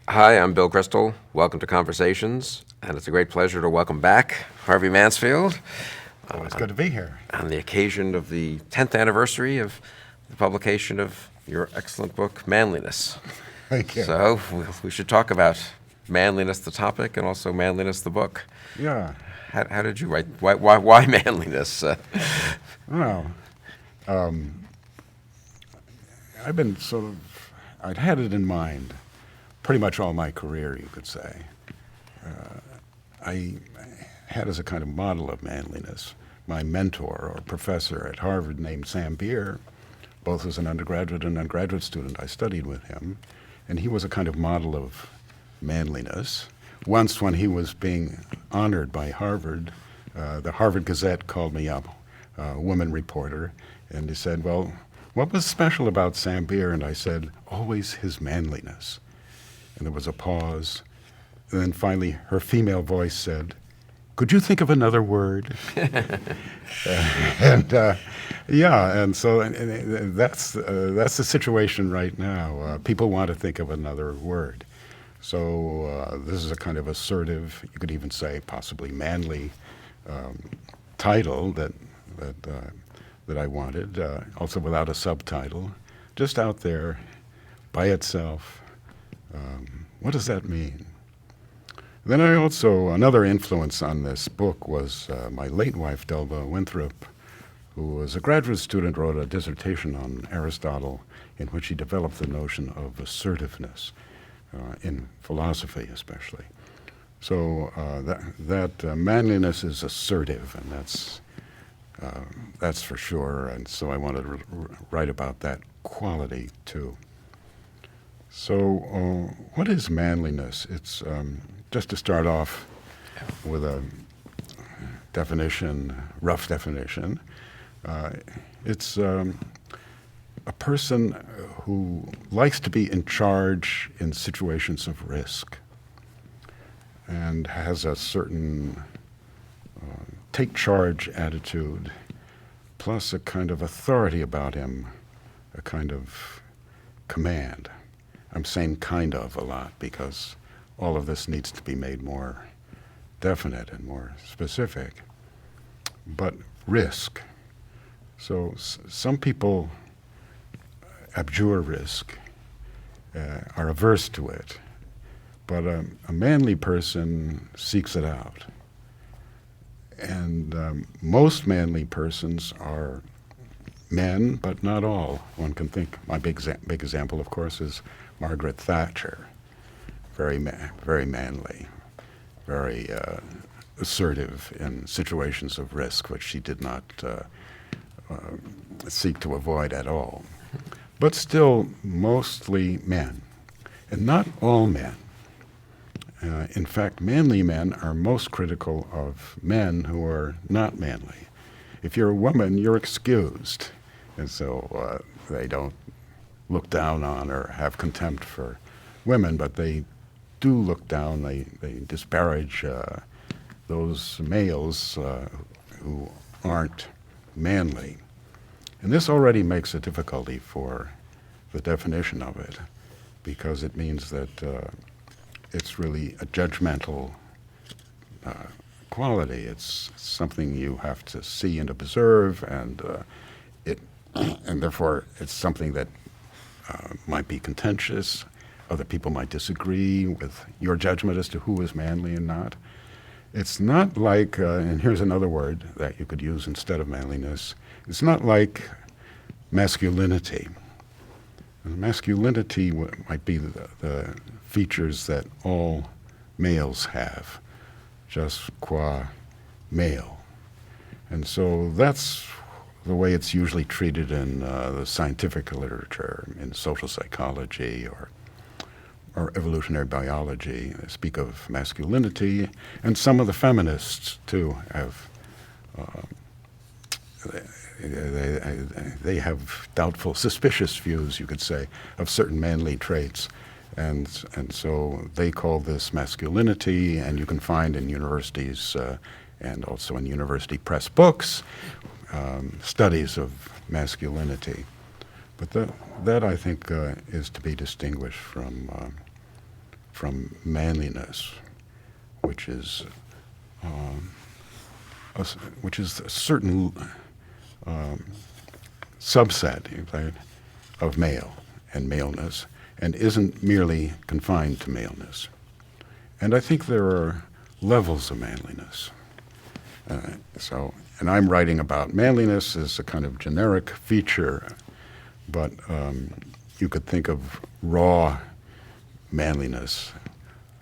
Hi, I'm Bill Kristol. Welcome to Conversations, and it's a great pleasure to welcome back Harvey Mansfield Always good to be here. on the occasion of the 10th anniversary of the publication of your excellent book, Manliness. Thank you. So we should talk about manliness, the topic, and also manliness, the book. Yeah. How did you write? Why manliness? Well, I've been I'd had it in mind pretty much all my career, you could say. I had as a kind of model of manliness my mentor or professor at Harvard named Sam Beer, both as an undergraduate and undergraduate student. I studied with him, and he was a kind of model of manliness. Once, when he was being honored by Harvard, the Harvard Gazette called me up, a woman reporter, and he said, well, what was special about Sam Beer? And I said, always his manliness. And there was a pause. And then finally, her female voice said, could you think of another word? And that's the situation right now. People want to think of another word. So this is a kind of assertive, you could even say possibly manly title that I wanted, also without a subtitle, just out there by itself. What does that mean? Then another influence on this book was my late wife, Delva Winthrop, who was a graduate student, wrote a dissertation on Aristotle in which he developed the notion of assertiveness in philosophy especially. So that manliness is assertive, and that's for sure, and so I wanted to write about that quality too. So what is manliness? It's just to start off with a definition, rough definition. It's a person who likes to be in charge in situations of risk and has a certain take charge attitude, plus a kind of authority about him, a kind of command. I'm saying kind of a lot because all of this needs to be made more definite and more specific. But risk. So some people abjure risk, are averse to it, but a manly person seeks it out. And most manly persons are men, but not all. One can think, my big example, of course, is Margaret Thatcher. Very manly, very assertive in situations of risk, which she did not seek to avoid at all. But still, mostly men, and not all men. In fact, manly men are most critical of men who are not manly. If you're a woman, you're excused, and so they don't look down on or have contempt for women, but they do look down, they disparage those males who aren't manly. And this already makes a difficulty for the definition of it, because it means that it's really a judgmental quality. It's something you have to see and observe, and and therefore it's something that might be contentious. Other people might disagree with your judgment as to who is manly and not. It's not like, and here's another word that you could use instead of manliness, it's not like masculinity. Masculinity might be the features that all males have, just qua male. And so that's the way it's usually treated in the scientific literature, in social psychology or evolutionary biology. They speak of masculinity, and some of the feminists too have they have doubtful, suspicious views, you could say, of certain manly traits. And so they call this masculinity, and you can find in universities and also in university press books studies of masculinity. But that I think is to be distinguished from from manliness, which is a certain subset, if I- of male and maleness, and isn't merely confined to maleness. And I think there are levels of manliness. And I'm writing about manliness as a kind of generic feature, but you could think of raw manliness,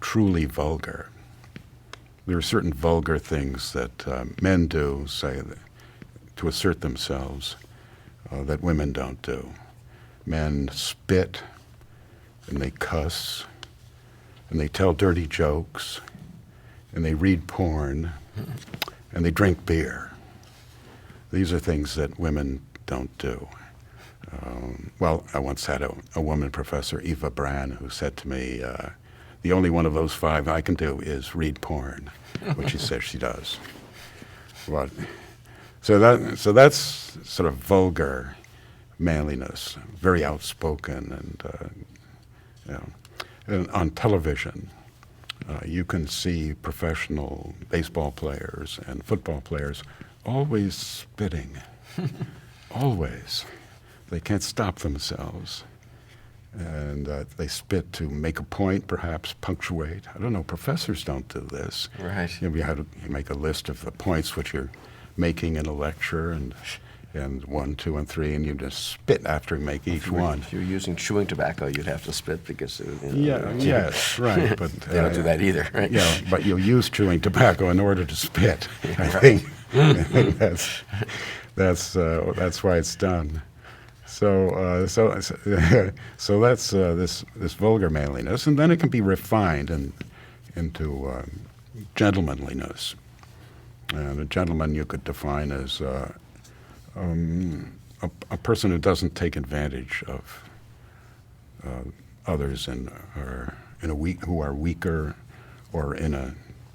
truly vulgar. There are certain vulgar things that men do, say, to assert themselves, that women don't do. Men spit, and they cuss, and they tell dirty jokes, and they read porn, and they drink beer. These are things that women don't do. Well, I once had a woman professor, Eva Brann, who said to me, the only one of those five I can do is read porn, which she says she does. But, so that's sort of vulgar manliness, very outspoken, and on television, you can see professional baseball players and football players always spitting, always. They can't stop themselves. And they spit to make a point, perhaps punctuate. I don't know, professors don't do this. Right. You make a list of the points which you're making in a lecture, and 1, 2, and 3, and you just spit after you make each one. If you're using chewing tobacco, you'd have to spit because Yes, right. But they don't do that either, right? Yeah, but you use chewing tobacco in order to spit. I think that's why it's done. So that's this vulgar manliness, and then it can be refined into gentlemanliness. And a gentleman you could define as a person who doesn't take advantage of others who are weaker or in a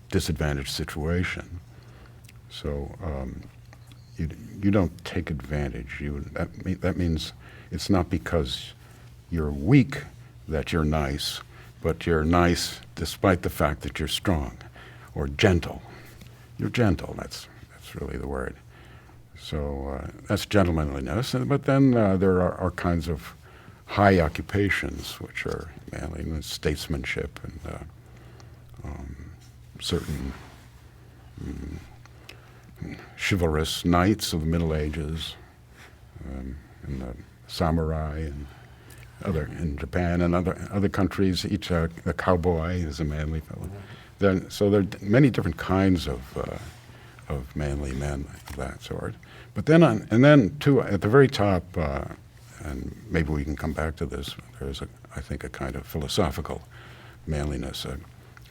disadvantaged situation. So you don't take advantage. That means it's not because you're weak that you're nice, but you're nice despite the fact that you're strong, or gentle. You're gentle. That's really the word. So that's gentlemanliness. But then there are kinds of high occupations which are manliness, statesmanship, and certain chivalrous knights of the Middle Ages, and the samurai, and in Japan and other countries. Each the cowboy is a manly fellow. So there are many different kinds of manly men of that sort. But then too, at the very top, and maybe we can come back to this, there's I think a kind of philosophical manliness,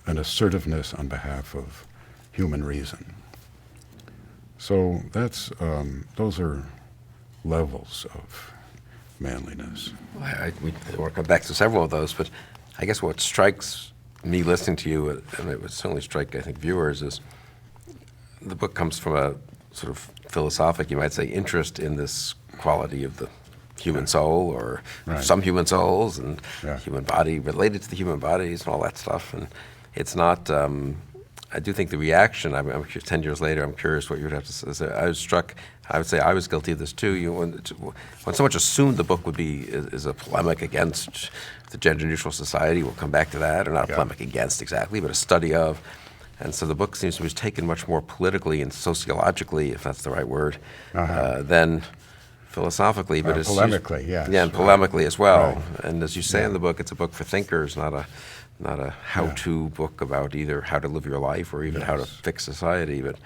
an assertiveness on behalf of human reason. So those are levels of manliness. We'll come back to several of those, but I guess what strikes me listening to you, and it would certainly strike, I think, viewers, is the book comes from a sort of philosophic, you might say, interest in this quality of the human soul, or some human souls, and human body, related to the human bodies and all that stuff. And it's not, I do think the reaction, I'm 10 years later, I'm curious what you would have to say. I was struck, I would say I was guilty of this too. When so much assumed the book would be is a polemic against the gender-neutral society, we'll come back to that, or not a polemic against exactly, but a study of. And so the book seems to be taken much more politically and sociologically, if that's the right word, than philosophically. But it's polemically, yes. Yeah, and polemically as well. Right. And as you say in the book, it's a book for thinkers, not a how-to book about either how to live your life or even how to fix society. But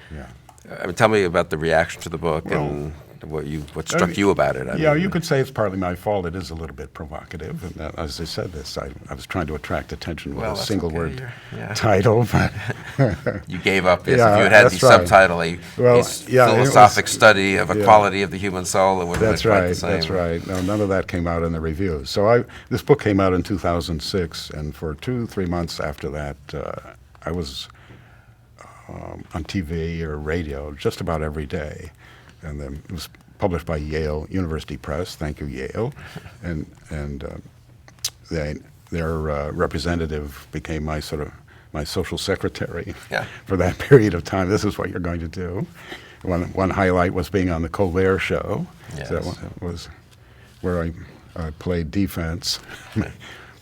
I mean, tell me about the reaction to the book and what struck you about it. You could say it's partly my fault. It is a little bit provocative. And as I said this, I was trying to attract attention with a single word title. But you gave up. Yes, if you had the subtitle, a philosophic study of equality of the human soul, it would have been quite the same. That's right. No, none of that came out in the reviews. So this book came out in 2006, and for 2-3 months after that, I was on TV or radio just about every day. And then it was published by Yale University Press. Thank you, Yale. And their representative became my social secretary Yeah. for that period of time. This is what you're going to do. One highlight was being on the Colbert Show. Yes. So that was where I played defense,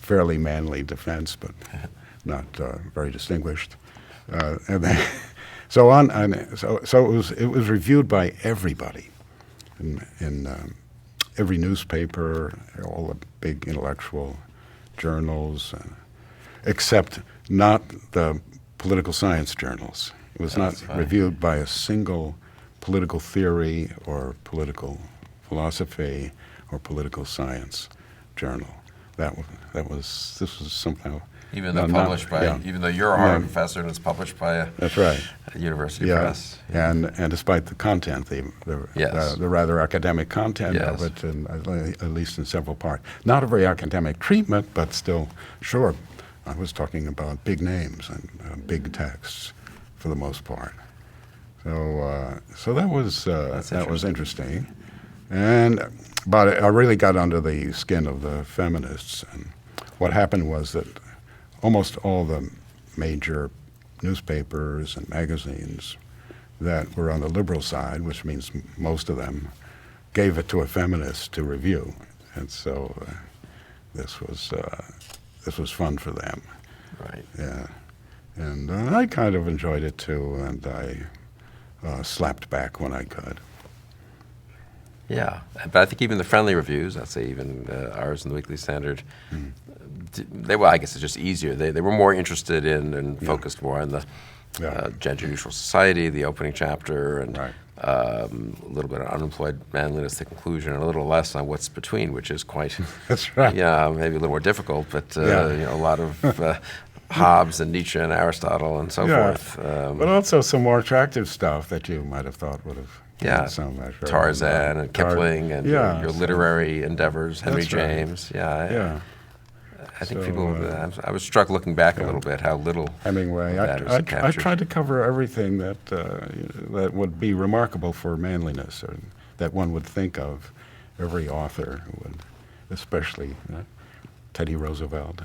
fairly manly defense, but not very distinguished. And then, so it was reviewed by everybody in every newspaper, all the big intellectual journals, except not the political science journals. It was not reviewed by a single political theory or political philosophy or political science journal. This was somehow Even though published by, even though you're a Harvard professor and it's published by a, that's right. a university press. And despite the content, the rather academic content Yes. of it, and at least in several parts. Not a very academic treatment, but still, sure, I was talking about big names and big texts for the most part. So that was interesting. But I really got under the skin of the feminists, and what happened was that almost all the major newspapers and magazines that were on the liberal side, which means most of them, gave it to a feminist to review, and so this was fun for them. Right. Yeah, and I kind of enjoyed it too, and I slapped back when I could. Yeah, but I think even the friendly reviews, I'd say even ours in the Weekly Standard, I guess it's just easier. They were more interested in and focused more on the gender-neutral society, the opening chapter, and a little bit on unemployed manliness, the conclusion, and a little less on what's between, which is quite, that's right. Yeah, maybe a little more difficult, but a lot of Hobbes and Nietzsche and Aristotle and so forth. But also some more attractive stuff that you might have thought would have. Tarzan and Kipling and your literary endeavors, Henry James. I think people. I was struck looking back a little bit how little Hemingway. I tried to cover everything that would be remarkable for manliness, or that one would think of. Every author would, especially Teddy Roosevelt,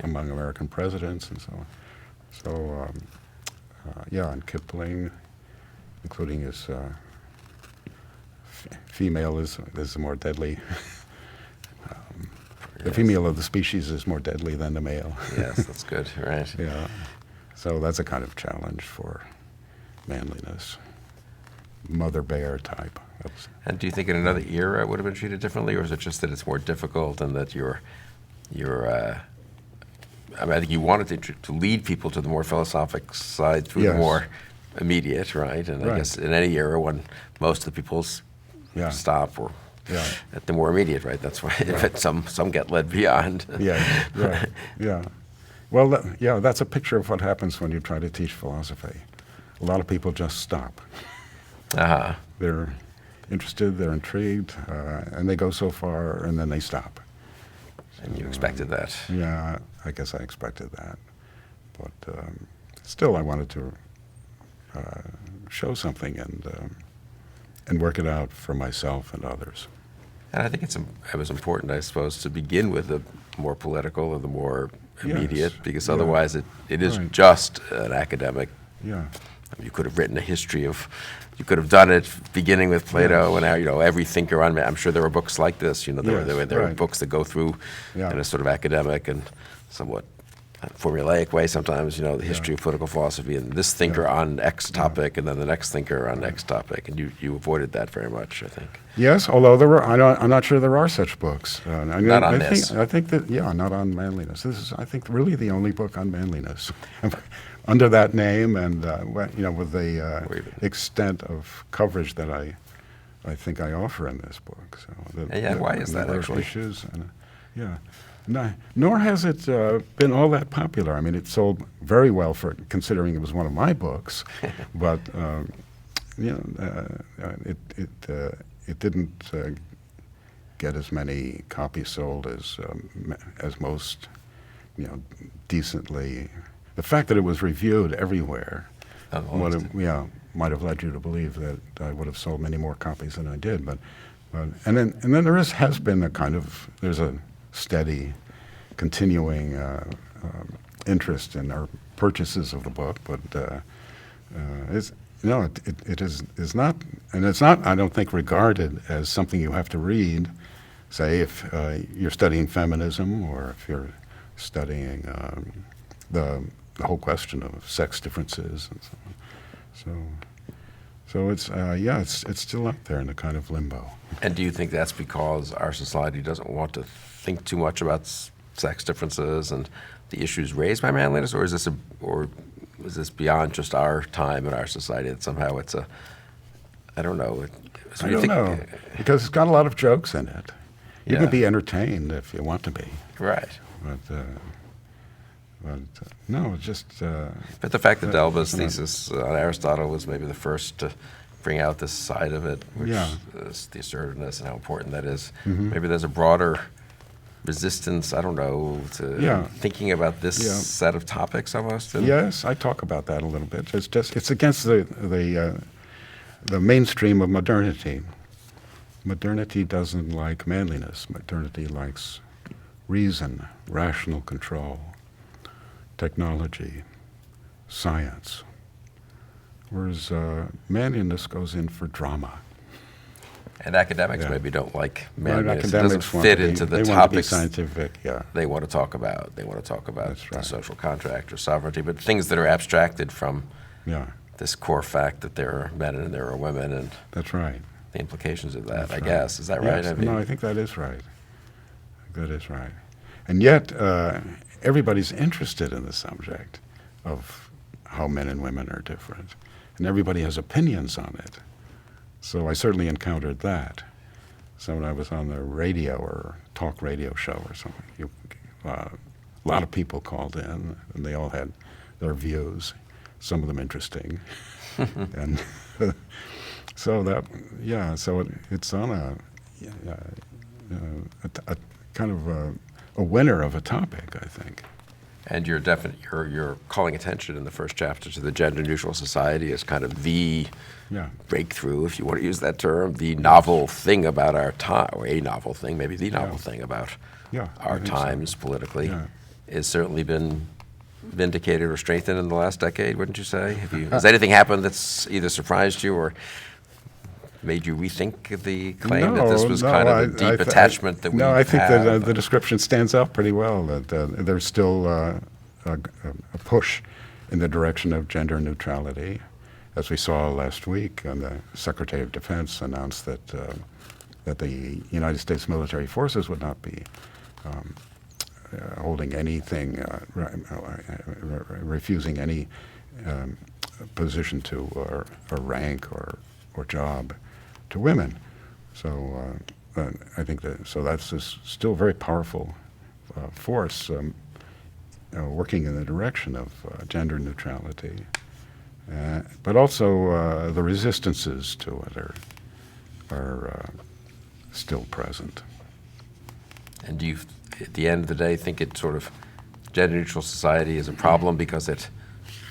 among American presidents and so on. So and Kipling, including his. Female is more deadly. The female of the species is more deadly than the male. Yes, that's good, right. Yeah. So that's a kind of challenge for manliness. Mother bear type. And do you think in another era it would have been treated differently, or is it just that it's more difficult and that I think you wanted to lead people to the more philosophic side through the more immediate, right? And I guess in any era when most of the people's stop or at the more immediate, right? That's why some get led beyond. Well, that's a picture of what happens when you try to teach philosophy. A lot of people just stop. They're interested, they're intrigued, and they go so far, and then they stop. And you expected that. Yeah, I guess I expected that. But still, I wanted to show something and work it out for myself and others. And I think it was important, I suppose, to begin with the more political or the more immediate, because otherwise it is just an academic. Yeah. You could have written a history of, you could have done it beginning with Plato and every thinker on. I'm sure there were books like this. There were books that go through in a sort of academic and somewhat formulaic way sometimes, the history of political philosophy and this thinker on X topic and then the next thinker on X topic, and you avoided that very much, I think. Yes, although I'm not sure there are such books. Not on this. I think that, not on manliness. This is, I think, really the only book on manliness. Under that name and, with the extent of coverage that I think I offer in this book. So why is that actually? Issues nor has it been all that popular. I mean, it sold very well for considering it was one of my books, but it didn't get as many copies sold as most, decently. The fact that it was reviewed everywhere might have led you to believe that I would have sold many more copies than I did. But and then there has been there's a steady continuing interest in our purchases of the book, but it's, no, it is not, and it's not, I don't think, regarded as something you have to read, say, if you're studying feminism or if you're studying the whole question of sex differences and so on. So it's, yeah, it's still up there in a kind of limbo. And do you think that's because our society doesn't want to think too much about sex differences and the issues raised by manliness, or is this beyond just our time and our society, that somehow it's a, I don't know. I don't know, because it's got a lot of jokes in it. You Yeah. can be entertained if you want to be, Right. but no, it's just. But the fact that Delba's you know, thesis on Aristotle was maybe the first to bring out this side of it, which Yeah. is the assertiveness and how important that is. Mhm. Maybe there's a broader resistance, I don't know, to Yeah. thinking about this Yeah. set of topics almost. And Yes, I talk about that a little bit. It's against the mainstream of modernity. Modernity doesn't like manliness. Modernity likes reason, rational control, technology, science. Whereas manliness goes in for drama. And academics Yeah. maybe don't like Right, manliness. It doesn't academics want fit to be- into the they want to be topics scientific, yeah. they want to talk about. They want to talk about That's the right. social contract or sovereignty, but things that are abstracted from Yeah, this core fact that there are men and there are women and that's right. the implications of that, That's I right. guess. Is that right? Yes, I mean, no, I think that is right. That is right. And yet, everybody's interested in the subject of how men and women are different. And everybody has opinions on it. So I certainly encountered that. So when I was on the radio or talk radio show or something, a lot of people called in, and they all had their views, some of them interesting. And so that, yeah, so it's on a kind of a winner of a topic, I think. and you're calling attention in the first chapter to the gender-neutral society as kind of the Yeah. breakthrough, if you want to use that term, the novel thing about our time, or a novel thing, maybe the novel thing about Yeah, I our think so. times politically, Yeah. has certainly been vindicated or strengthened in the last decade, wouldn't you say? Has anything happened that's either surprised you or made you rethink the claim that this was kind of a deep attachment that we No, I think have? that the description stands up pretty well, that there's still a push in the direction of gender neutrality. As we saw last week, the Secretary of Defense announced that the United States military forces would not be holding anything, refusing any position to or rank or job to women. So I think that's still a very powerful force working in the direction of gender neutrality. But also the resistances to it are still present. And do you, at the end of the day, think it sort of gender-neutral society is a problem because it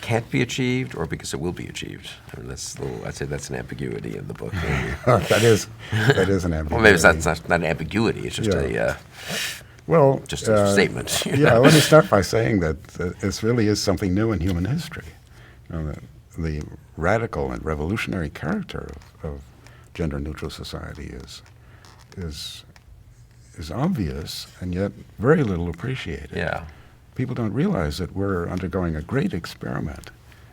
can't be achieved or because it will be achieved? I mean, I'd say that's an ambiguity in the book. Maybe. that is an ambiguity. Well, maybe it's not an ambiguity. It's just a statement. Yeah, let me start by saying that this really is something new in human history. The radical and revolutionary character of gender-neutral society is obvious and yet very little appreciated. Yeah. People don't realize that we're undergoing a great experiment.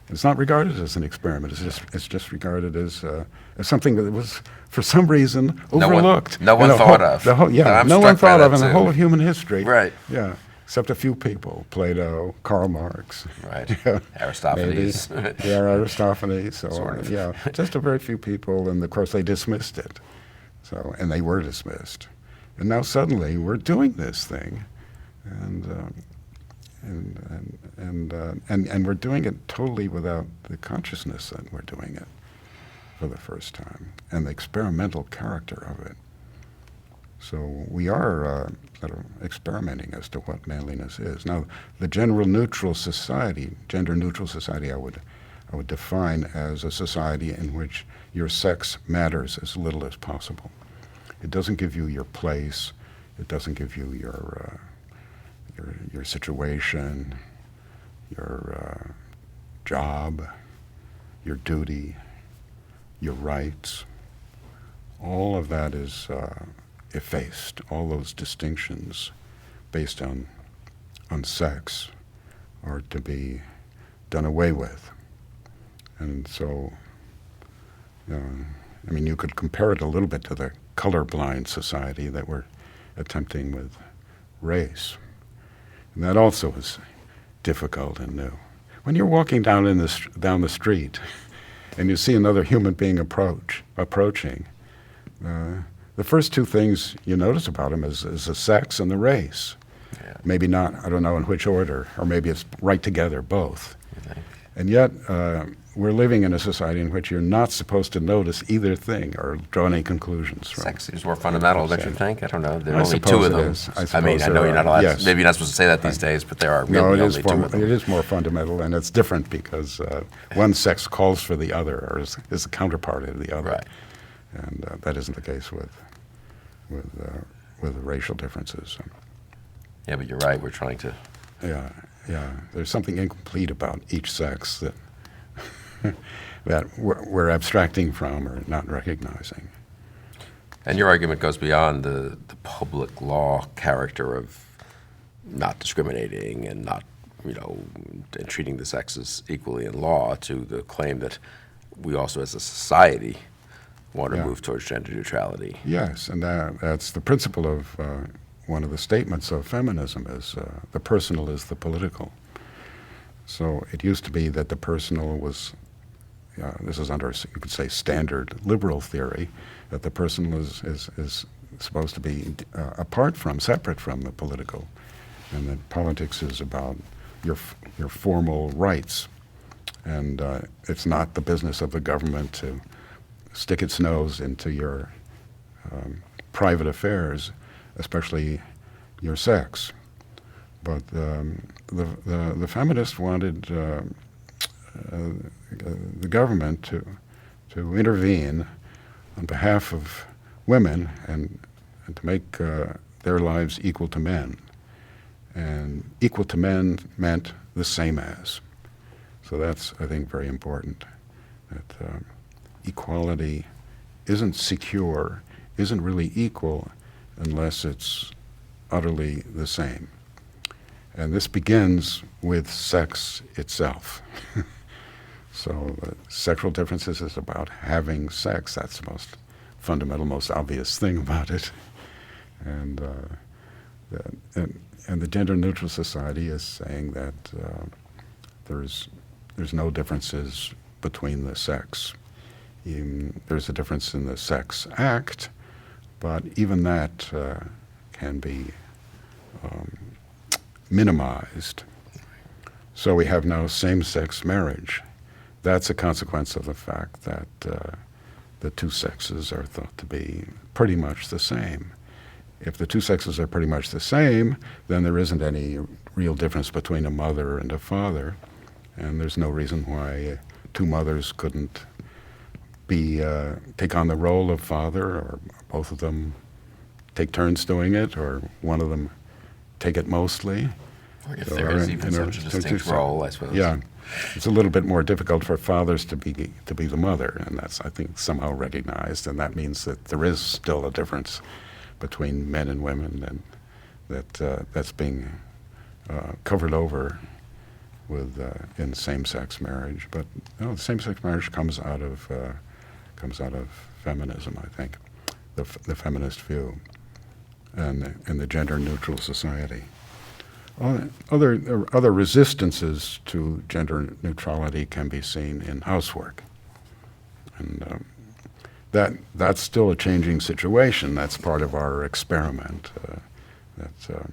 It's not regarded as an experiment. It's just regarded as something that was, for some reason, overlooked. No one thought of. No one thought of in the whole of human history. Right. Yeah. Except a few people: Plato, Karl Marx. Right. Yeah, Aristophanes. maybe. Yeah, Aristophanes. So Sort of. yeah, just a very few people, and of course they dismissed it. So, and they were dismissed. And now suddenly we're doing this thing, and we're doing it totally without the consciousness that we're doing it for the first time, and the experimental character of it. So we are sort of experimenting as to what manliness is. Now, the gender-neutral society, I would define as a society in which your sex matters as little as possible. It doesn't give you your place. It doesn't give you your situation, your job, your duty, your rights. All of that is effaced. All those distinctions based on sex are to be done away with. And so, I mean, you could compare it a little bit to the colorblind society that we're attempting with race. And that also is difficult and new. When you're walking down the street and you see another human being approaching, the first two things you notice about him is the sex and the race. Yeah. Maybe not, I don't know in which order, or maybe it's right together, both. You think? And yet, we're living in a society in which you're not supposed to notice either thing or draw any conclusions from. Sex seems more fundamental, don't you think? I don't know. There are I only two suppose of it them. is. I I mean, suppose I know there you're not are. allowed. Yes. Maybe you're not supposed to say that these days, but there are No, really it only two of them. is more fundamental, and it's different because one sex calls for the other, or is the counterpart of the other. Right. And that isn't the case with racial differences. Yeah, but you're right. We're trying to. Yeah. There's something incomplete about each sex that that we're abstracting from or not recognizing. And your argument goes beyond the public law character of not discriminating and not, and treating the sexes equally in law to the claim that we also as a society want to Yeah. move towards gender neutrality. Yes, and that's the principle of one of the statements of feminism is the personal is the political. So it used to be that the personal was, this is under, you could say, standard liberal theory, that the personal is supposed to be apart from, separate from the political, and that politics is about your formal rights, and it's not the business of the government to stick its nose into your private affairs, especially your sex. But the feminists wanted the government to intervene on behalf of women and to make their lives equal to men. And equal to men meant the same as. So that's, I think, very important, that equality isn't secure, isn't really equal unless it's utterly the same. And this begins with sex itself. So sexual differences is about having sex. That's the most fundamental, most obvious thing about it. And the gender-neutral society is saying that there's no differences between the sex. There's a difference in the sex act, but even that can be minimized. So we have now same-sex marriage. That's a consequence of the fact that the two sexes are thought to be pretty much the same. If the two sexes are pretty much the same, then there isn't any real difference between a mother and a father, and there's no reason why two mothers couldn't take on the role of father, or both of them take turns doing it, or one of them take it mostly. Or if there is even such a distinct role, I suppose. Yeah, it's a little bit more difficult for fathers to be the mother, and that's, I think, somehow recognized, and that means that there is still a difference between men and women, and that's being covered over with in same-sex marriage. But no, same-sex marriage comes out of feminism, I think, the feminist view, and the gender-neutral society. Other resistances to gender neutrality can be seen in housework, and that's still a changing situation. That's part of our experiment. That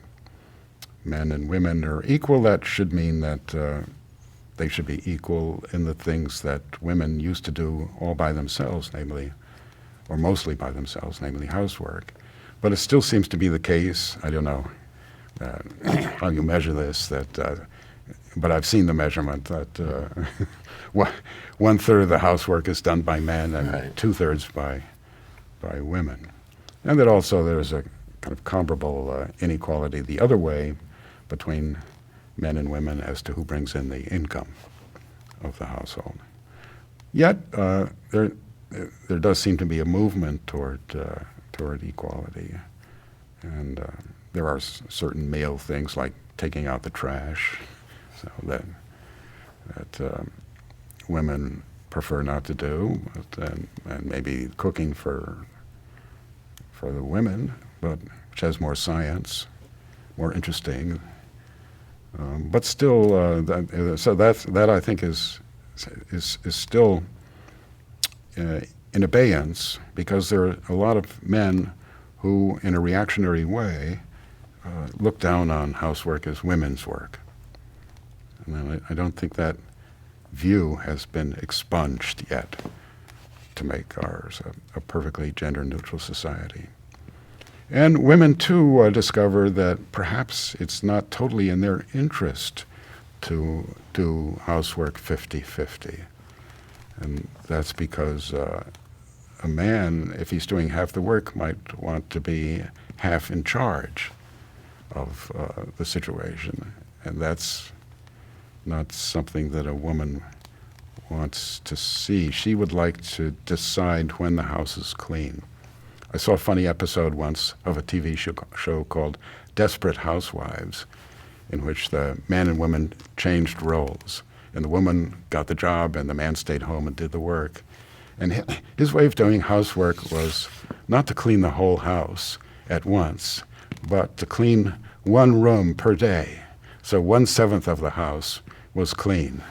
men and women are equal. That should mean that they should be equal in the things that women used to do all by themselves, namely, or mostly by themselves, namely housework. But it still seems to be the case. I don't know how you measure this, but I've seen the measurement that 1/3 of the housework is done by men and Right. 2/3 by women. And that also there's a kind of comparable inequality the other way between men and women as to who brings in the income of the household. Yet there does seem to be a movement toward equality, and there are certain male things like taking out the trash, so that women prefer not to do, and maybe cooking for the women, but which has more science, more interesting. But still, that I think is still in abeyance, because there are a lot of men who, in a reactionary way, look down on housework as women's work. And I don't think that view has been expunged yet to make ours a perfectly gender-neutral society. And women, too, discover that perhaps it's not totally in their interest to do housework 50-50. And that's because a man, if he's doing half the work, might want to be half in charge of the situation. And that's not something that a woman wants to see. She would like to decide when the house is clean. I saw a funny episode once of a TV show called Desperate Housewives, in which the man and woman changed roles. And the woman got the job and the man stayed home and did the work. And his way of doing housework was not to clean the whole house at once, but to clean one room per day. So 1/7 of the house was clean.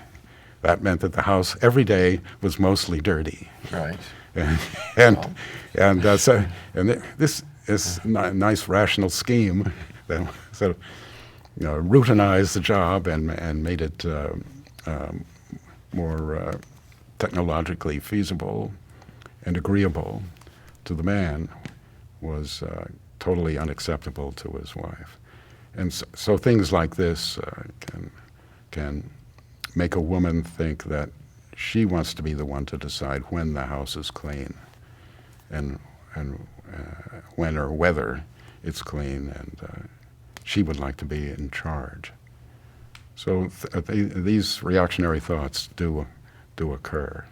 That meant that the house every day was mostly dirty. Right. And this is a nice rational scheme that sort of routinized the job and made it more technologically feasible and agreeable to the man, was totally unacceptable to his wife. And so things like this can make a woman think that she wants to be the one to decide when the house is clean, and when or whether it's clean, and she would like to be in charge. So these reactionary thoughts do occur.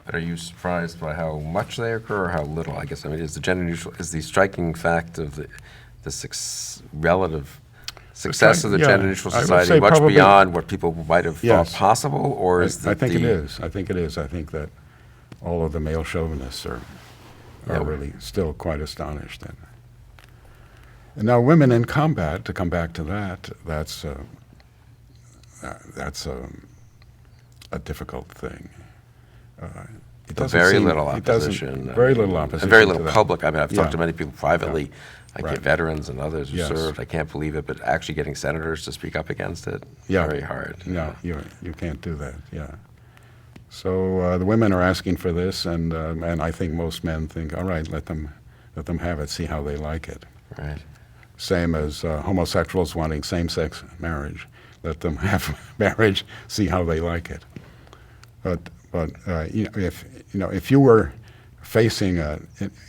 But are you surprised by how much they occur, or how little? I guess, I mean, is the striking fact of the relative success of the gender-neutral society much beyond what people might have thought possible, or is I think it is. I think it is. I think that all of the male chauvinists are really still quite astonished. And now, women in combat, to come back to that, that's a difficult thing. Very little opposition. Very little opposition. And very little public. I mean, I've talked to many people privately, like veterans and others who served. I can't believe it, but actually getting senators to speak up against it, very hard. Yeah, you can't do that, So the women are asking for this, and I think most men think, all right, let them have it, see how they like it. Right. Same as homosexuals wanting same-sex marriage. Let them have marriage, see how they like it. But if you were facing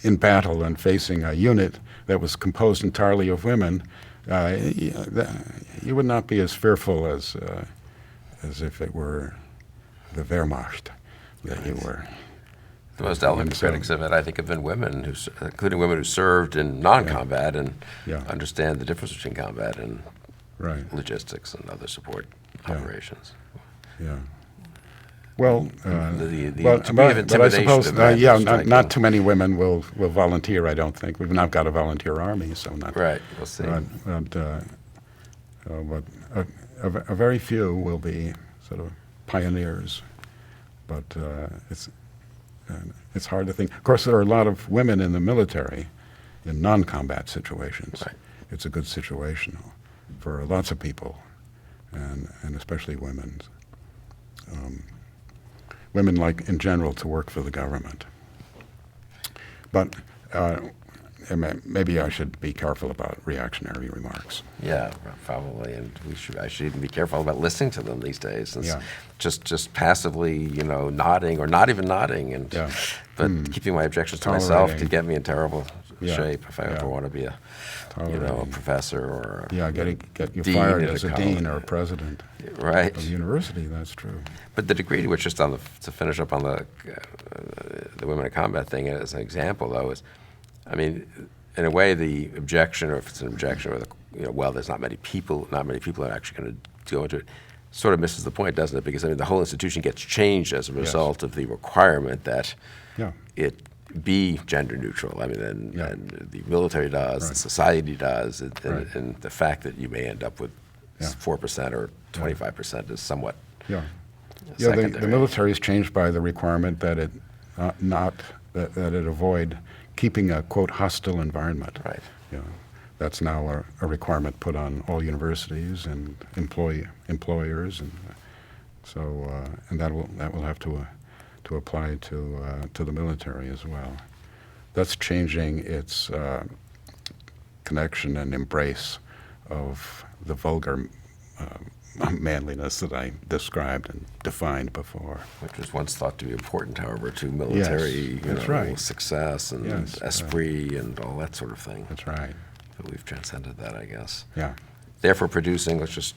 in battle and facing a unit that was composed entirely of women, you would not be as fearful as if it were the Wehrmacht that you were. The most elegant critics of it, I think, have been women, including women who served in non-combat and understand the difference between combat and logistics and other support operations. Yeah. Well, the degree of intimidation I suppose, not too many women will volunteer, I don't think. We've not got a volunteer army, so not. Right, we'll see. But a very few will be sort of pioneers. But it's hard to think. Of course, there are a lot of women in the military in non-combat situations. Right. It's a good situation for lots of people, and especially women. Women like, in general, to work for the government. But maybe I should be careful about reactionary remarks. Yeah, probably, and I should even be careful about listening to them these days. Since just passively, nodding or not even nodding, but keeping my objections to myself could get me in terrible Yeah. shape if I Yeah. ever want to be a, Totally. a professor or Get you dean fired at as a college. dean or a president Right. of the university. That's true. But the degree to which, just on to finish up on the women in combat thing as an example, though, is, I mean, in a way, the objection, or if it's an objection, or well, there's not many people are actually going to go into it, sort of misses the point, doesn't it? Because I mean, the whole institution gets changed as a result of the requirement that Yeah. it be gender neutral. I mean, and the military does, the Right. society does, and, Right. and the fact that you may end up with Yeah. 4% or 25% is somewhat Yeah. Yeah, the secondary. military is changed by the requirement that it that it avoid keeping a, quote, hostile environment. Right. You know, that's now a requirement put on all universities and employers, and so and that will have to apply to the military as well. That's changing its connection and embrace of the vulgar manliness that I described and defined before. Which was once thought to be important, however, to military that's right. success and Yes, esprit and all that sort of thing. That's right. But we've transcended that, I guess. Yeah. Therefore, producing, let's just,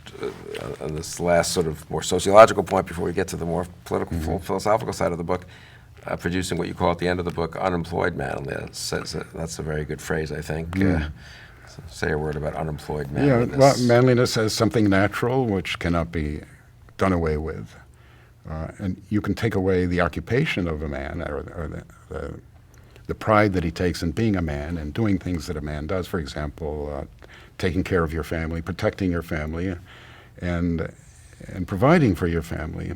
on this last sort of more sociological point before we get to the more political, philosophical side of the book, producing what you call at the end of the book, unemployed manliness. That's a very good phrase, I think. Say a word about unemployed manliness. Yeah, well, manliness as something natural which cannot be done away with. And you can take away the occupation of a man, or the pride that he takes in being a man and doing things that a man does. For example, taking care of your family, protecting your family, and providing for your family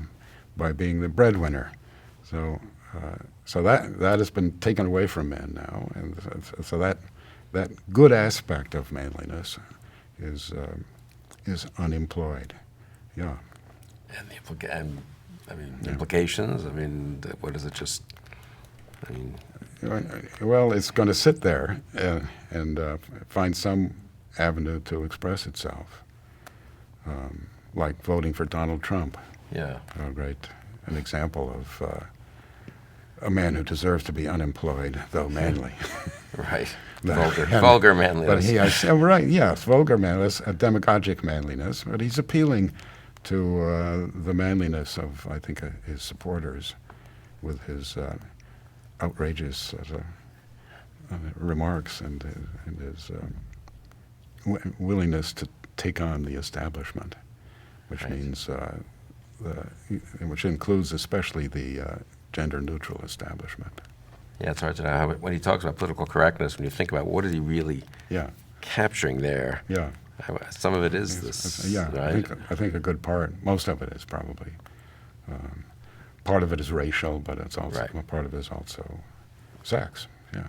by being the breadwinner. So that has been taken away from men now, and so that good aspect of manliness is unemployed. Yeah. And the implications. I mean, what is it? Just, I mean, Well, it's going to sit there and find some avenue to express itself, like voting for Donald Trump. yeah. An example of a man who deserves to be unemployed, though manly. Right. Vulgar. Vulgar manliness. But he has, right, yes, vulgar manliness, a demagogic manliness, but he's appealing to the manliness of, I think, his supporters with his outrageous remarks and his willingness to take on the establishment, which means, which includes especially the gender-neutral establishment. Yeah, it's hard to know how, when he talks about political correctness, when you think about what is he really capturing there, Yeah. some of it is this, right? I think a good part, most of it is probably. Part of it is racial, but it's also part of it is also sex. Yeah.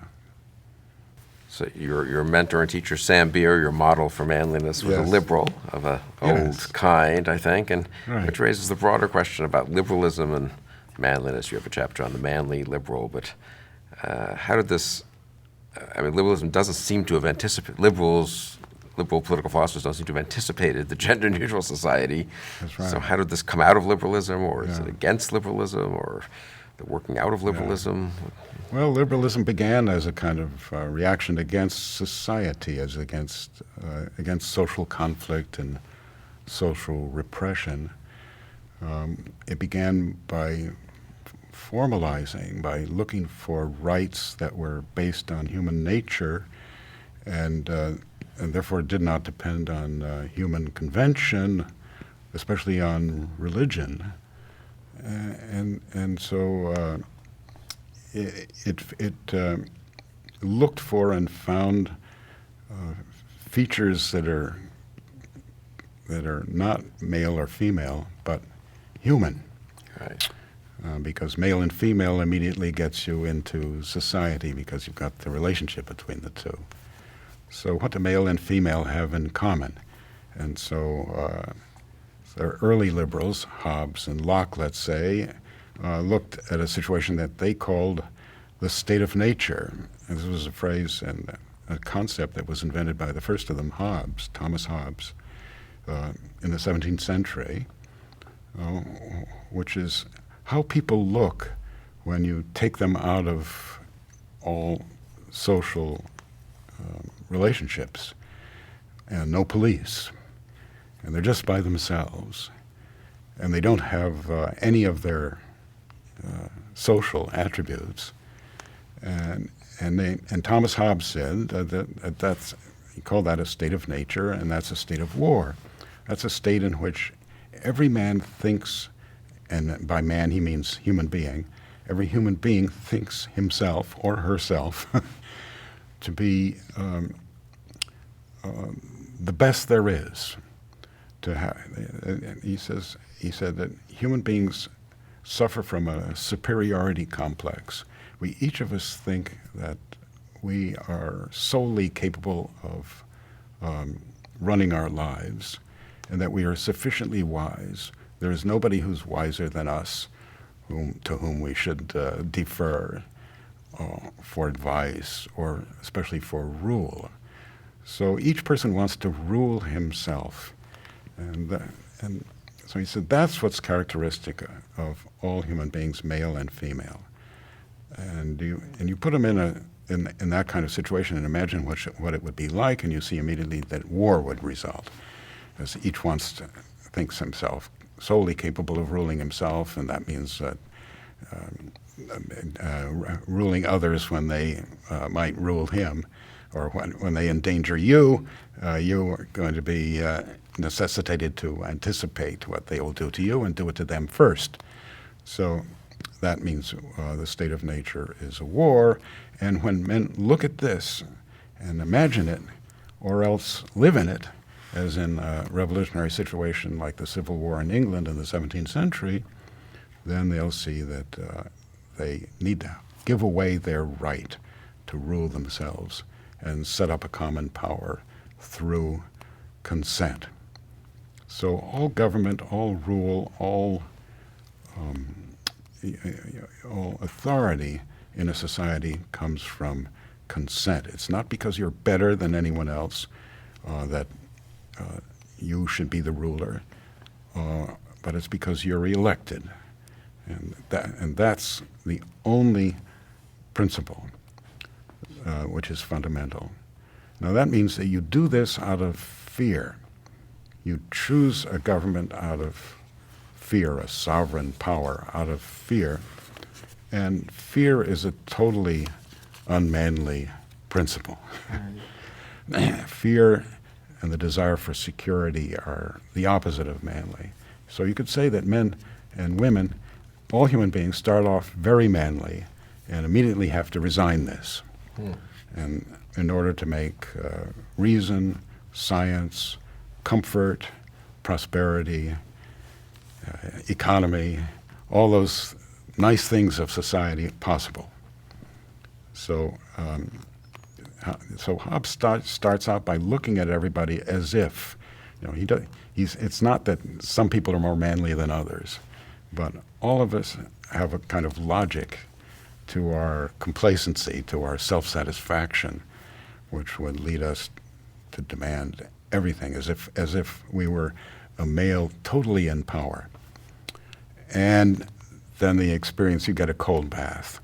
So your mentor and teacher, Sam Beer, your model for manliness, was a liberal of a old kind, I think, and which raises the broader question about liberalism and manliness. You have a chapter on the manly liberal, but how did this? I mean, liberalism doesn't seem to have anticipated. Liberal political philosophers don't seem to have anticipated the gender-neutral society. That's right. So how did this come out of liberalism, or is it against liberalism, or the working out of liberalism? Well, liberalism began as a kind of reaction against society, as against social conflict and social repression. It began by formalizing, by looking for rights that were based on human nature, and therefore did not depend on human convention, especially on religion, and so it looked for and found features that are not male or female, but human. Right. Because male and female immediately gets you into society because you've got the relationship between the two. So what do male and female have in common? And so the early liberals, Hobbes and Locke, let's say, looked at a situation that they called the state of nature. And this was a phrase and a concept that was invented by the first of them, Hobbes, Thomas Hobbes, in the 17th century, which is how people look when you take them out of all social relationships, and no police, and they're just by themselves, and they don't have any of their social attributes, and Thomas Hobbes said that's, he called that a state of nature, and that's a state of war. That's a state in which every man thinks, and by man he means human being, every human being thinks himself or herself to be the best there is. To have, he said that human beings suffer from a superiority complex. We each of us think that we are solely capable of running our lives, and that we are sufficiently wise. There is nobody who's wiser than us, to whom we should defer for advice, or especially for rule. So each person wants to rule himself, and so he said that's what's characteristic of all human beings, male and female. And you put them in that kind of situation and imagine what it would be like, and you see immediately that war would result, as each thinks himself solely capable of ruling himself, and that means ruling others when they might rule him, or when they endanger you, you are going to be necessitated to anticipate what they will do to you and do it to them first. So that means the state of nature is a war, and when men look at this and imagine it, or else live in it, as in a revolutionary situation like the Civil War in England in the 17th century, then they'll see that they need to give away their right to rule themselves and set up a common power through consent. So all government, all rule, all authority in a society comes from consent. It's not because you're better than anyone else that you should be the ruler, but it's because you're elected. And that's the only principle which is fundamental. Now that means that you do this out of fear. You choose a government out of fear, a sovereign power out of fear. And fear is a totally unmanly principle. Fear and the desire for security are the opposite of manly. So you could say that men and women, all human beings, start off very manly and immediately have to resign this. And in order to make reason, science, comfort, prosperity, economy, all those nice things of society possible. So Hobbes starts out by looking at everybody as if, it's not that some people are more manly than others, but all of us have a kind of logic to our complacency, to our self-satisfaction, which would lead us to demand everything as if we were a male totally in power. And then the experience, you get a cold bath.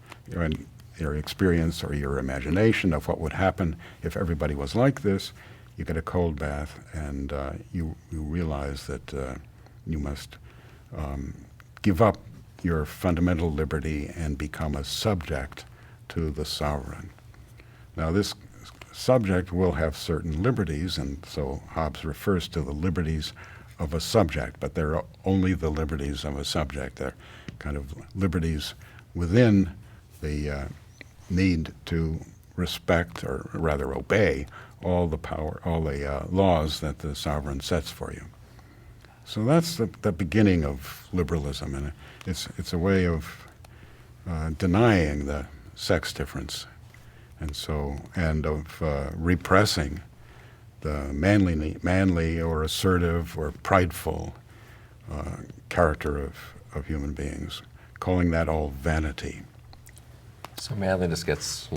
Your experience or your imagination of what would happen if everybody was like this, you get a cold bath, and you realize that you must give up your fundamental liberty and become a subject to the sovereign. Now this subject will have certain liberties, and so Hobbes refers to the liberties of a subject, but they're only the liberties of a subject. They're kind of liberties within the need to respect, or rather obey, all the laws that the sovereign sets for you. So that's the beginning of liberalism, and it's a way of denying the sex difference, and of repressing the manly or assertive or prideful character of human beings, calling that all vanity. So manliness gets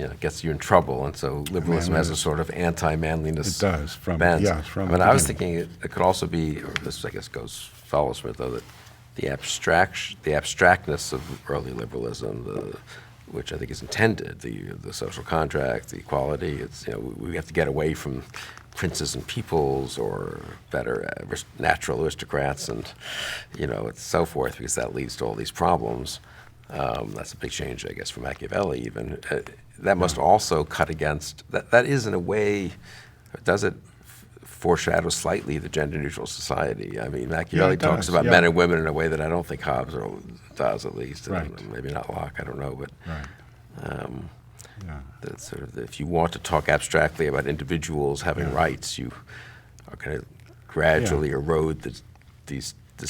you in trouble, and so liberalism has a sort of anti-manliness. It does. I was thinking it could also be, or this I guess follows from it though, that the abstractness of early liberalism, the which I think is intended, the social contract, the equality. It's, we have to get away from princes and peoples, or better, natural aristocrats, and it's so forth, because that leads to all these problems. That's a big change, I guess, from Machiavelli even. That must also cut against, that is in a way, does it foreshadow slightly the gender-neutral society? I mean, Machiavelli talks about men and women in a way that I don't think Hobbes does, at least. Right. Maybe not Locke, I don't know, but Right. that's sort of if you want to talk abstractly about individuals having rights, you are going to gradually erode this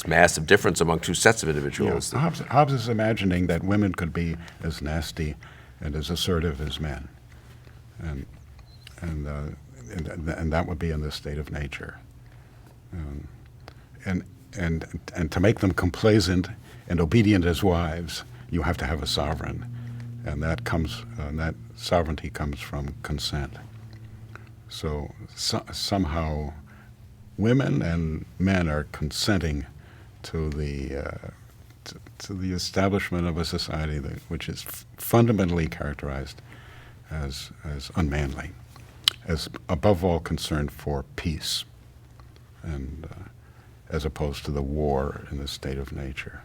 massive difference among two sets of individuals. Yeah. Hobbes is imagining that women could be as nasty and as assertive as men, and that would be in the state of nature, and to make them complacent and obedient as wives, you have to have a sovereign, and that sovereignty comes from consent. So somehow, women and men are consenting to the establishment of a society which is fundamentally characterized as unmanly, as above all concerned for peace, and as opposed to the war in the state of nature.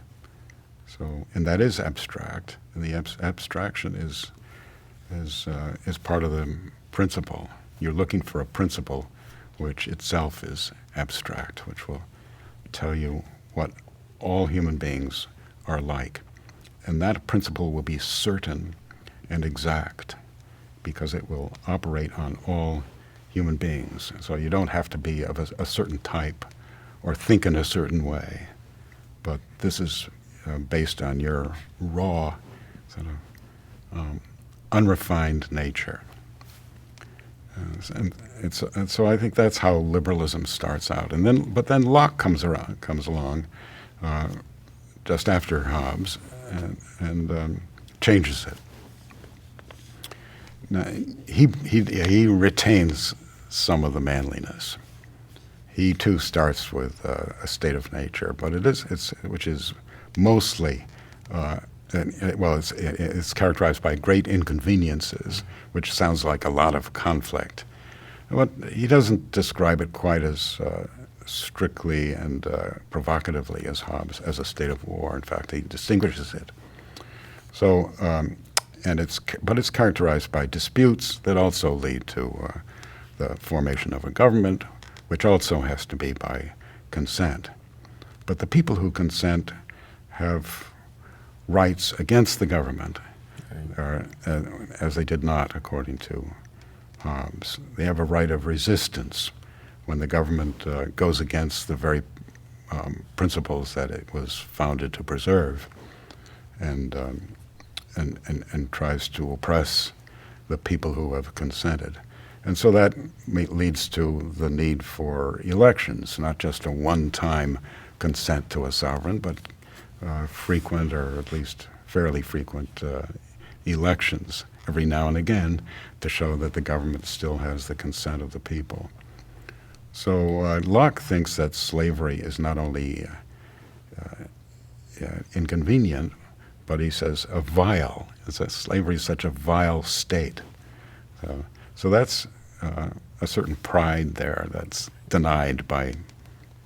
So, and that is abstract, and the abstraction is part of the principle. You're looking for a principle which itself is abstract, which will tell you what all human beings are like. And that principle will be certain and exact, because it will operate on all human beings. So you don't have to be of a certain type or think in a certain way, but this is based on your raw, sort of unrefined nature. And so I think that's how liberalism starts out. But then Locke comes along just after Hobbes and changes it. Now, he retains some of the manliness. He too starts with a state of nature, but which is mostly it's characterized by great inconveniences, which sounds like a lot of conflict. But he doesn't describe it quite as strictly and provocatively as Hobbes, as a state of war. In fact, he distinguishes it. So, but it's characterized by disputes that also lead to the formation of a government, which also has to be by consent. But the people who consent have rights against the government, as they did not according to Hobbes. They have a right of resistance when the government goes against the very principles that it was founded to preserve, and tries to oppress the people who have consented. And so that leads to the need for elections, not just a one-time consent to a sovereign, but frequent, or at least fairly frequent, elections every now and again to show that the government still has the consent of the people. So Locke thinks that slavery is not only inconvenient, but he says vile. Slavery is such a vile state. So that's a certain pride there that's denied by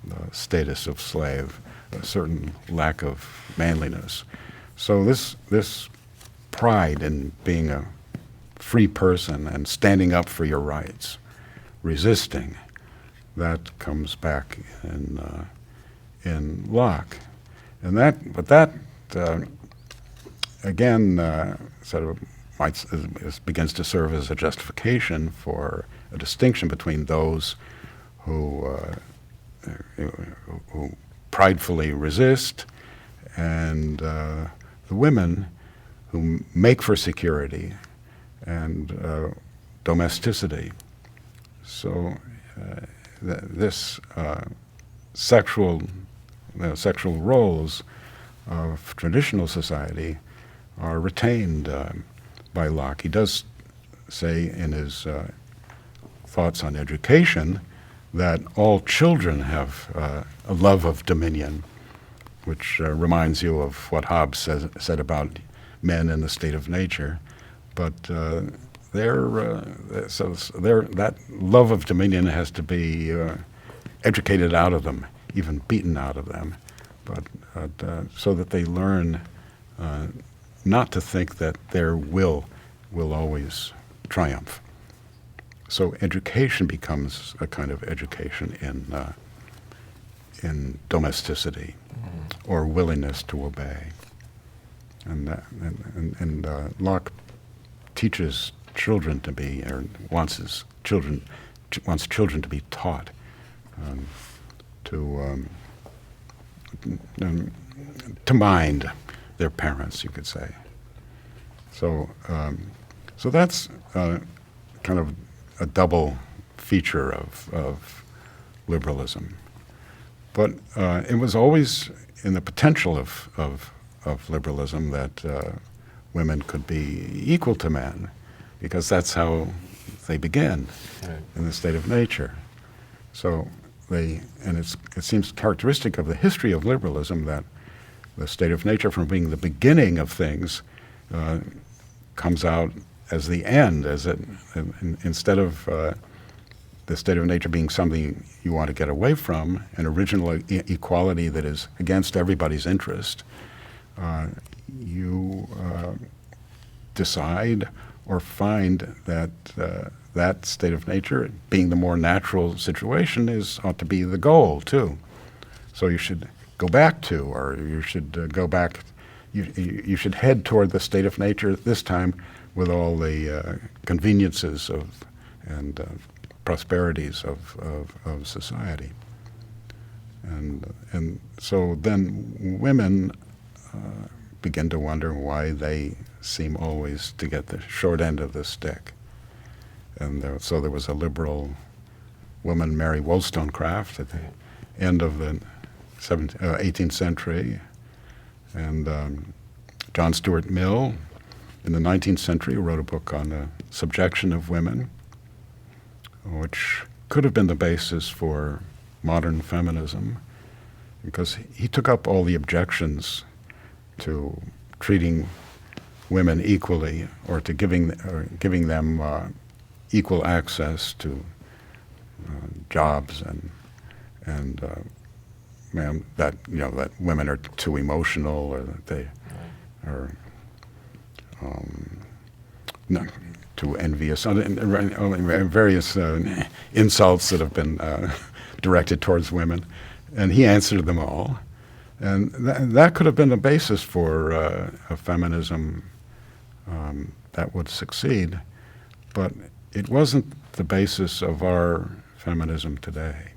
the status of slave, a certain lack of manliness. So this pride in being a free person and standing up for your rights, resisting, that comes back in Locke, and that again sort of begins to serve as a justification for a distinction between those who pridefully resist and the women who make for security and domesticity. So this sexual roles of traditional society are retained by Locke. He does say in his thoughts on education that all children have a love of dominion, which reminds you of what Hobbes said about men in the state of nature, but that love of dominion has to be educated out of them, even beaten out of them, but so that they learn not to think that their will always triumph. So education becomes a kind of education in domesticity or willingness to obey, and Locke teaches children to be, or wants children to be taught to mind their parents, you could say. So that's kind of a double feature of liberalism. But it was always in the potential of liberalism that women could be equal to men, because that's how they begin in the state of nature. So it seems characteristic of the history of liberalism that the state of nature, from being the beginning of things, comes out as the end, instead of the state of nature being something you want to get away from, an original equality that is against everybody's interest. You decide or find that that state of nature, being the more natural situation, ought to be the goal too. So you should go back to, or you should go back. You should head toward the state of nature this time with all the conveniences and prosperities of society. And so then women begin to wonder why they seem always to get the short end of the stick. And so there was a liberal woman, Mary Wollstonecraft, at the end of the 18th century, and John Stuart Mill in the 19th century wrote a book on the subjection of women, which could have been the basis for modern feminism, because he took up all the objections to treating women equally, or to giving them equal access to jobs, and that women are too emotional, or that they are too envious, various insults that have been directed towards women, and he answered them all. And that could have been the basis for a feminism that would succeed, but it wasn't the basis of our feminism today.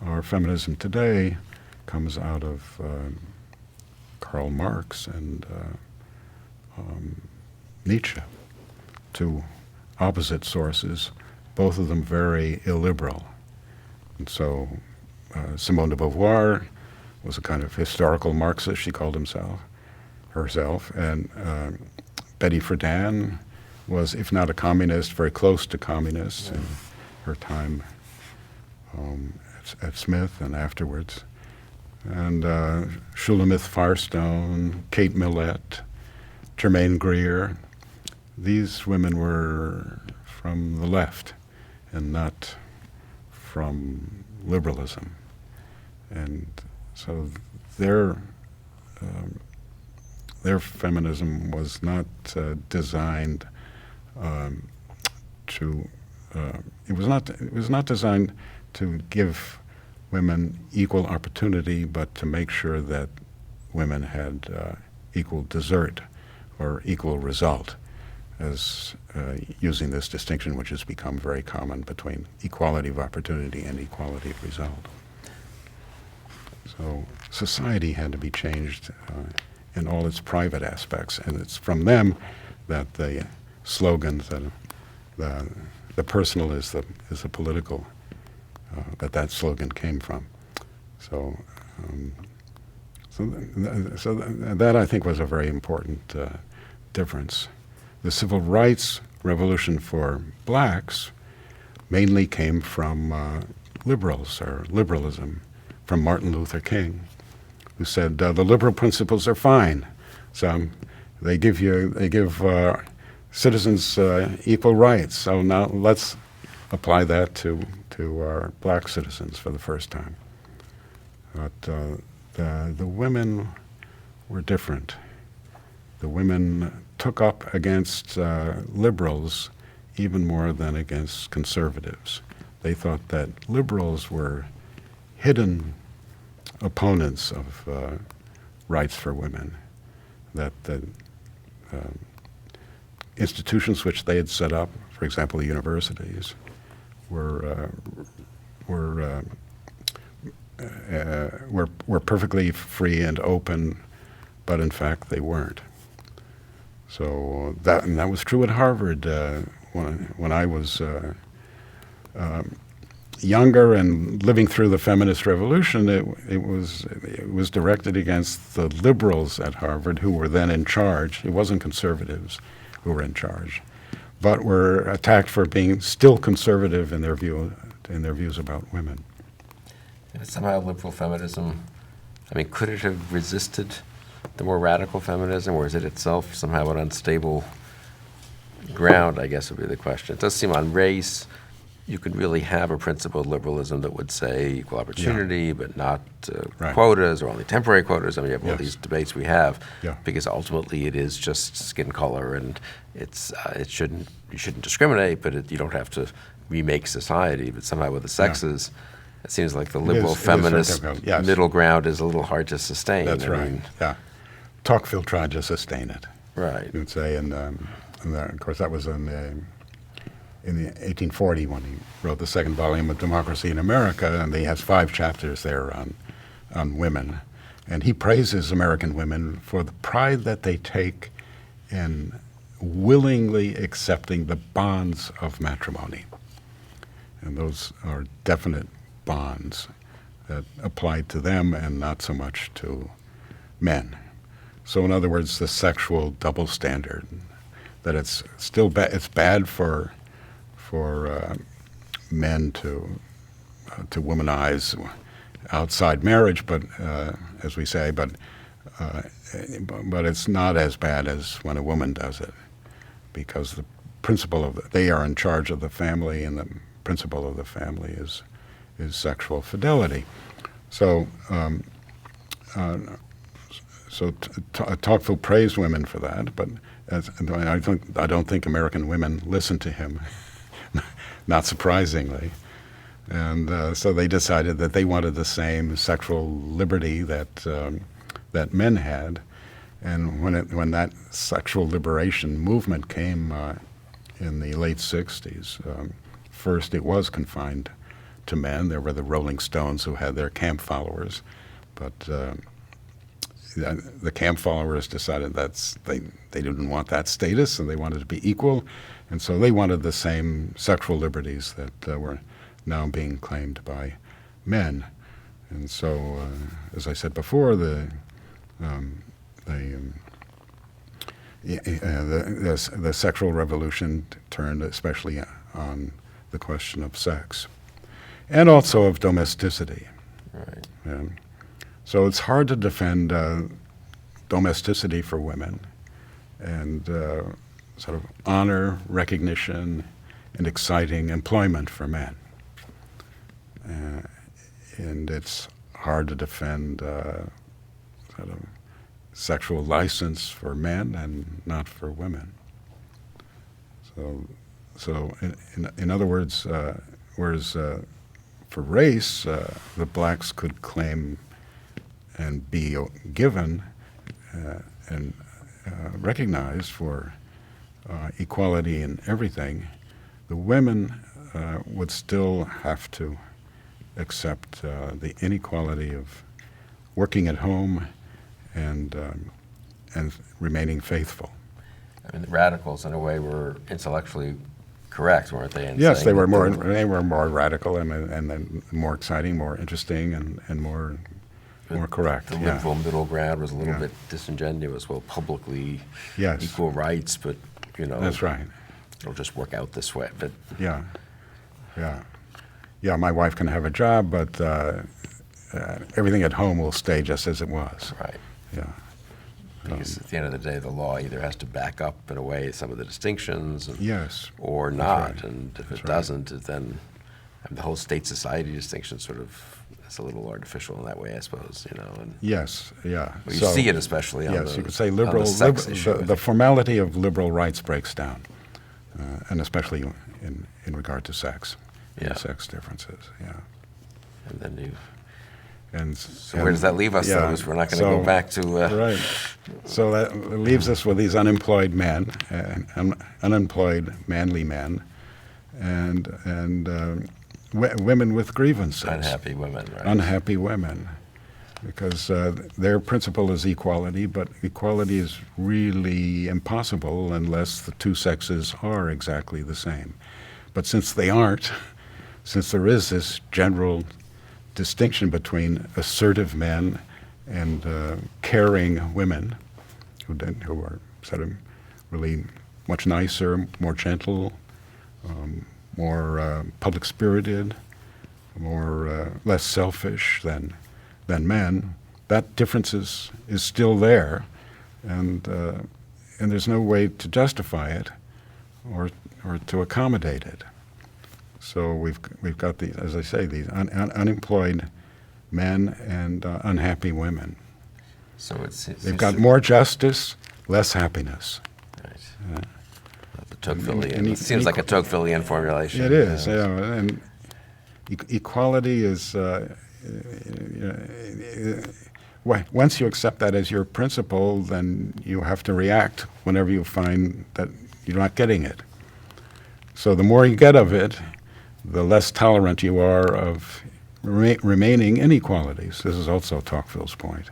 Our feminism today comes out of Karl Marx and Nietzsche, two opposite sources, both of them very illiberal. And so Simone de Beauvoir was a kind of historical Marxist, she called herself, and Betty Friedan was, if not a communist, very close to communist in her time at Smith and afterwards. And Shulamith Firestone, Kate Millett, Germaine Greer, these women were from the left and not from liberalism. And so their feminism was not designed it was not designed to give women equal opportunity, but to make sure that women had equal desert or equal result, as using this distinction which has become very common between equality of opportunity and equality of result. So society had to be changed in all its private aspects, and it's from them that the slogans that the personal is the political, that slogan came from. So that I think was a very important difference. The civil rights revolution for blacks mainly came from liberals, or liberalism, from Martin Luther King, who said the liberal principles are fine. So They give citizens equal rights. So now let's apply that to our black citizens for the first time. But the women were different. The women took up against liberals even more than against conservatives. They thought that liberals were hidden opponents of rights for women, that the institutions which they had set up, for example, the universities, were perfectly free and open, but in fact they weren't. So that was true at Harvard when I was younger and living through the feminist revolution. It was directed against the liberals at Harvard, who were then in charge. It wasn't conservatives who were in charge, but were attacked for being still conservative in their views about women. And somehow liberal feminism, I mean, could it have resisted the more radical feminism, or is it itself somehow an unstable ground, I guess would be the question. It does seem on race, you could really have a principled liberalism that would say equal opportunity, but not Right. quotas or only temporary quotas. I mean, you have all Yes. these debates we have, Yeah. because ultimately it is just skin color, and you shouldn't discriminate, but you don't have to remake society. But somehow with the sexes, it seems like the liberal it is very feminist difficult, yes. middle ground is a little hard to sustain. That's I right. mean, Yeah, Tocqueville tried to sustain it. right. You would say, and of course that was in the 1840 when he wrote the second volume of Democracy in America, and he has 5 chapters there on women, and he praises American women for the pride that they take in willingly accepting the bonds of matrimony, and those are definite bonds that apply to them and not so much to men. So in other words, the sexual double standard, that it's still it's bad for men to womanize outside marriage, but as we say, but it's not as bad as when a woman does it, because the principle of they are in charge of the family, and the principle of the family is sexual fidelity. So Tocqueville praised women for that, but I don't think American women listened to him, not surprisingly. And so they decided that they wanted the same sexual liberty that men had. And when that sexual liberation movement came in the late 60s, first it was confined to men. There were the Rolling Stones who had their camp followers, but the camp followers decided they didn't want that status, and they wanted to be equal, and so they wanted the same sexual liberties that were now being claimed by men. And so, as I said before, the sexual revolution turned especially on the question of sex, and also of domesticity. Right. So it's hard to defend domesticity for women, and sort of honor, recognition, and exciting employment for men. And it's hard to defend sort of sexual license for men and not for women. So in other words, whereas for race, the blacks could claim and be given and recognized for equality in everything, the women would still have to accept the inequality of working at home and remaining faithful. I mean, the radicals, in a way, were intellectually correct, weren't they? Yes, they were more radical and then more exciting, more interesting, and more correct. The liberal middle ground was a little bit disingenuous. Well, publicly equal rights, but that's right. It'll just work out this way. But yeah. My wife can have a job, but everything at home will stay just as it was. Right. Yeah. Because at the end of the day, the law either has to back up in a way some of the distinctions, and, Yes. or That's not. right. And if That's it right. doesn't, then the whole state-society distinction sort of is a little artificial in that way, I suppose. And Yes, yeah. well, you see it especially on yes, the, you could say on liberal, the sex issue. the formality of liberal rights breaks down, and especially in regard to sex, Yeah. sex differences, yeah. And then you. And So where does that leave us, though? Because we're not going to go back to. Right. So that leaves us with these unemployed men, unemployed manly men, and women with grievances. Unhappy women, right? Unhappy women, because their principle is equality, but equality is really impossible unless the two sexes are exactly the same. But since they aren't, since there is this general distinction between assertive men and caring women, who are sort of really much nicer, more gentle, more public-spirited, more less selfish than men, that difference is still there, and there's no way to justify it or to accommodate it. So we've got these, as I say, these unemployed men and unhappy women. So They've got more justice, less happiness. Right. The Tocquevillian. It seems like a Tocquevillian formulation. It is, yeah, and equality is. Once you accept that as your principle, then you have to react whenever you find that you're not getting it. So the more you get of it, the less tolerant you are of remaining inequalities. This is also Tocqueville's point.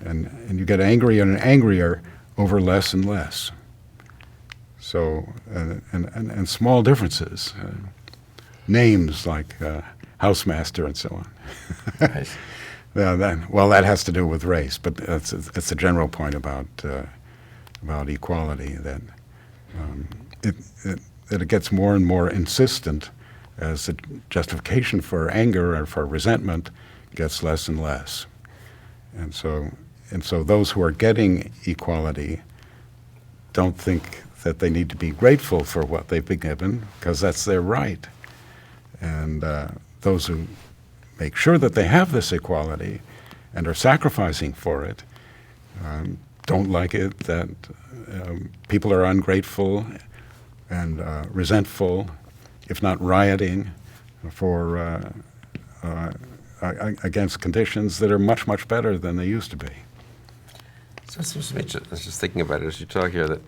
And you get angrier and angrier over less and less. So, and small differences, names like housemaster and so on. Right. That has to do with race, but it's a general point about equality, that it gets more and more insistent as the justification for anger or for resentment gets less and less. And so those who are getting equality don't think that they need to be grateful for what they've been given, because that's their right. And those who make sure that they have this equality and are sacrificing for it don't like it that people are ungrateful and resentful, if not rioting, for against conditions that are much, much better than they used to be. So it seems to me, I was just thinking about it as you talk here, that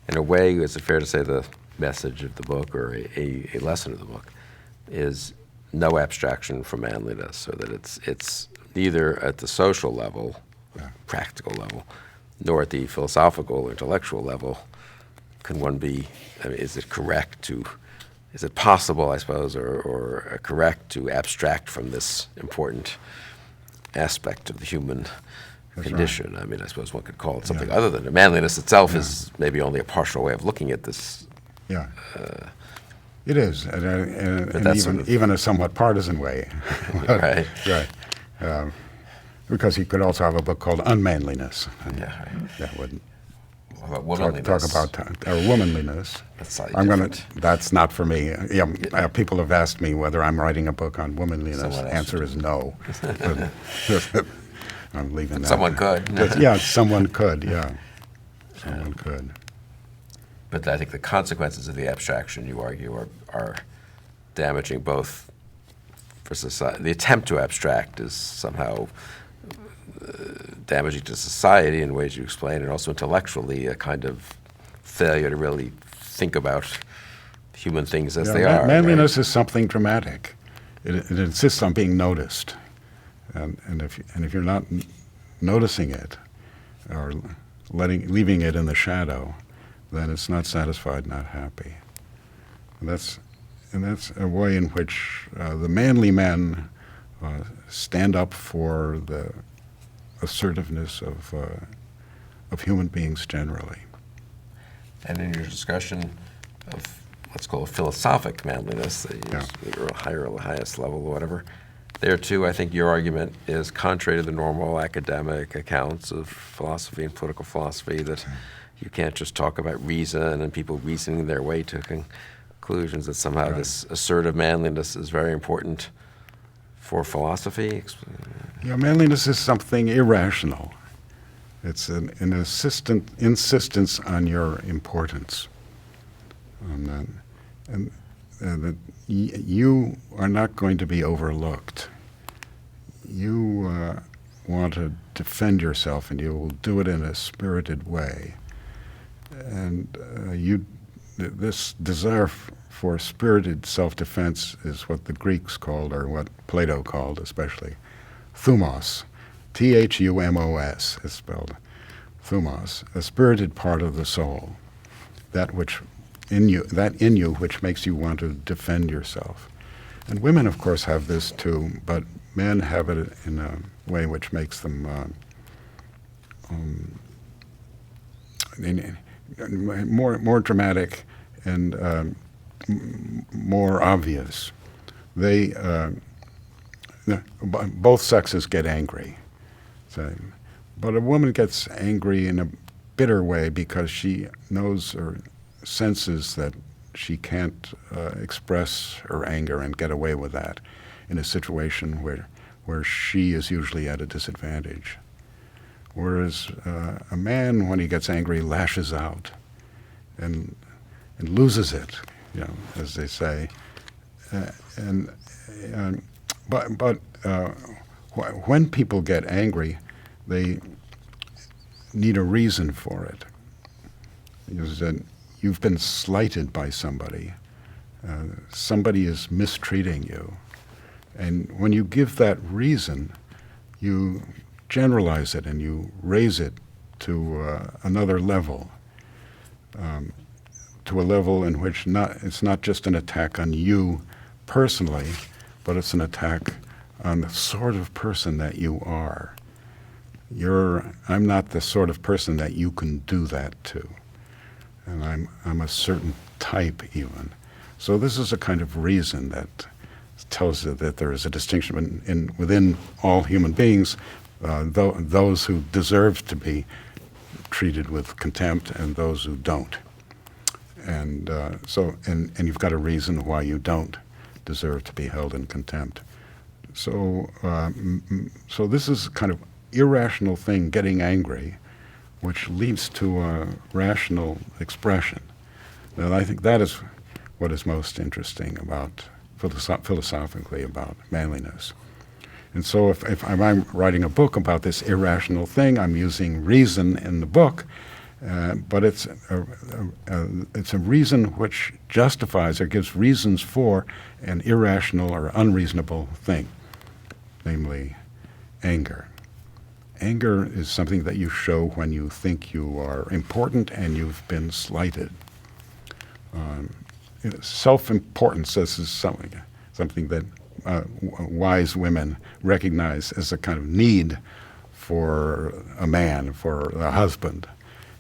in a way, is it fair to say the message of the book, or a lesson of the book, is no abstraction from manliness, so that it's neither at the social level, practical level, nor at the philosophical or intellectual level can one be, I mean, is it possible, I suppose, or correct to abstract from this important aspect of the human condition? Right. I mean, I suppose one could call it something other than it. Manliness itself is maybe only a partial way of looking at this. Yeah. It is, and even a somewhat partisan way. Right. Right. Because you could also have a book called Unmanliness. Yeah. Right. That would about womanliness. Talk about womanliness. That's slightly That's not for me. People have asked me whether I'm writing a book on womanliness. The answer is no. I'm leaving that. Someone could. Someone could. Yeah. Someone could. But I think the consequences of the abstraction, you argue, are damaging both for society. The attempt to abstract is somehow damaging to society in ways you explain, and also intellectually a kind of failure to really think about human things as they are. Manliness is something dramatic. It insists on being noticed, and if you're not noticing it or leaving it in the shadow, then it's not satisfied, not happy. And that's a way in which the manly men stand up for the assertiveness of human beings generally. And in your discussion of, let's call it philosophic manliness, that you use the highest level or whatever, there too, I think your argument is contrary to the normal academic accounts of philosophy and political philosophy, that you can't just talk about reason and people reasoning their way to conclusions, that somehow this assertive manliness is very important for philosophy. Yeah, manliness is something irrational. It's an insistence on your importance. And that you are not going to be overlooked. You want to defend yourself, and you will do it in a spirited way. And this desire for spirited self-defense is what the Greeks called, or what Plato called especially, thumos. Thumos is spelled thumos, a spirited part of the soul, that in you which makes you want to defend yourself. And women, of course, have this too, but men have it in a way which makes them more dramatic and more obvious. Both sexes get angry. But a woman gets angry in a bitter way because she knows or senses that she can't express her anger and get away with that in a situation where she is usually at a disadvantage. Whereas a man, when he gets angry, lashes out and loses it, as they say. But when people get angry, they need a reason for it. You've been slighted by somebody. Somebody is mistreating you. And when you give that reason, you generalize it and you raise it to another level, to a level in which it's not just an attack on you personally, but it's an attack on the sort of person that you are. I'm not the sort of person that you can do that to. And I'm a certain type even. So this is a kind of reason that tells you that there is a distinction within all human beings, those who deserve to be treated with contempt and those who don't. And and you've got a reason why you don't deserve to be held in contempt. So this is a kind of irrational thing, getting angry, which leads to a rational expression. And I think that is what is most interesting about philosophically about manliness. And so if I'm writing a book about this irrational thing, I'm using reason in the book, but it's a reason which justifies or gives reasons for an irrational or unreasonable thing, namely anger. Anger is something that you show when you think you are important and you've been slighted. Self-importance, this is something that wise women recognize as a kind of need for a man, for a husband.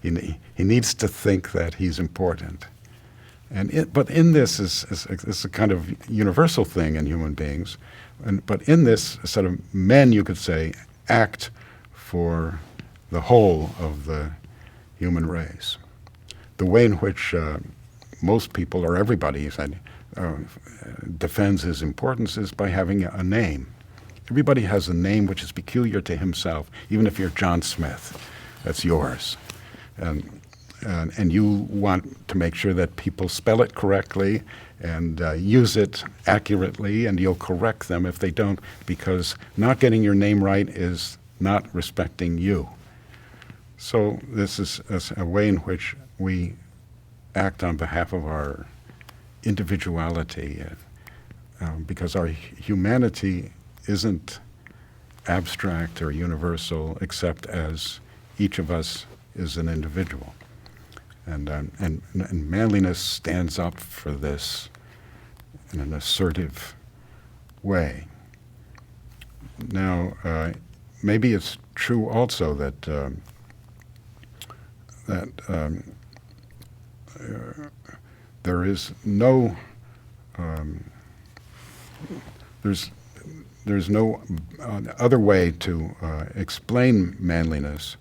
He needs to think that he's important. But in this is a kind of universal thing in human beings. But in this, sort of men, you could say, act for the whole of the human race. The way in which most people, or everybody, defends his importance is by having a name. Everybody has a name which is peculiar to himself. Even if you're John Smith, that's yours. And you want to make sure that people spell it correctly and use it accurately, and you'll correct them if they don't, because not getting your name right is not respecting you. So this is a way in which we act on behalf of our individuality, because our humanity isn't abstract or universal, except as each of us is an individual. And manliness stands up for this in an assertive way. Now, maybe it's true also that there is no there's no other way to explain manliness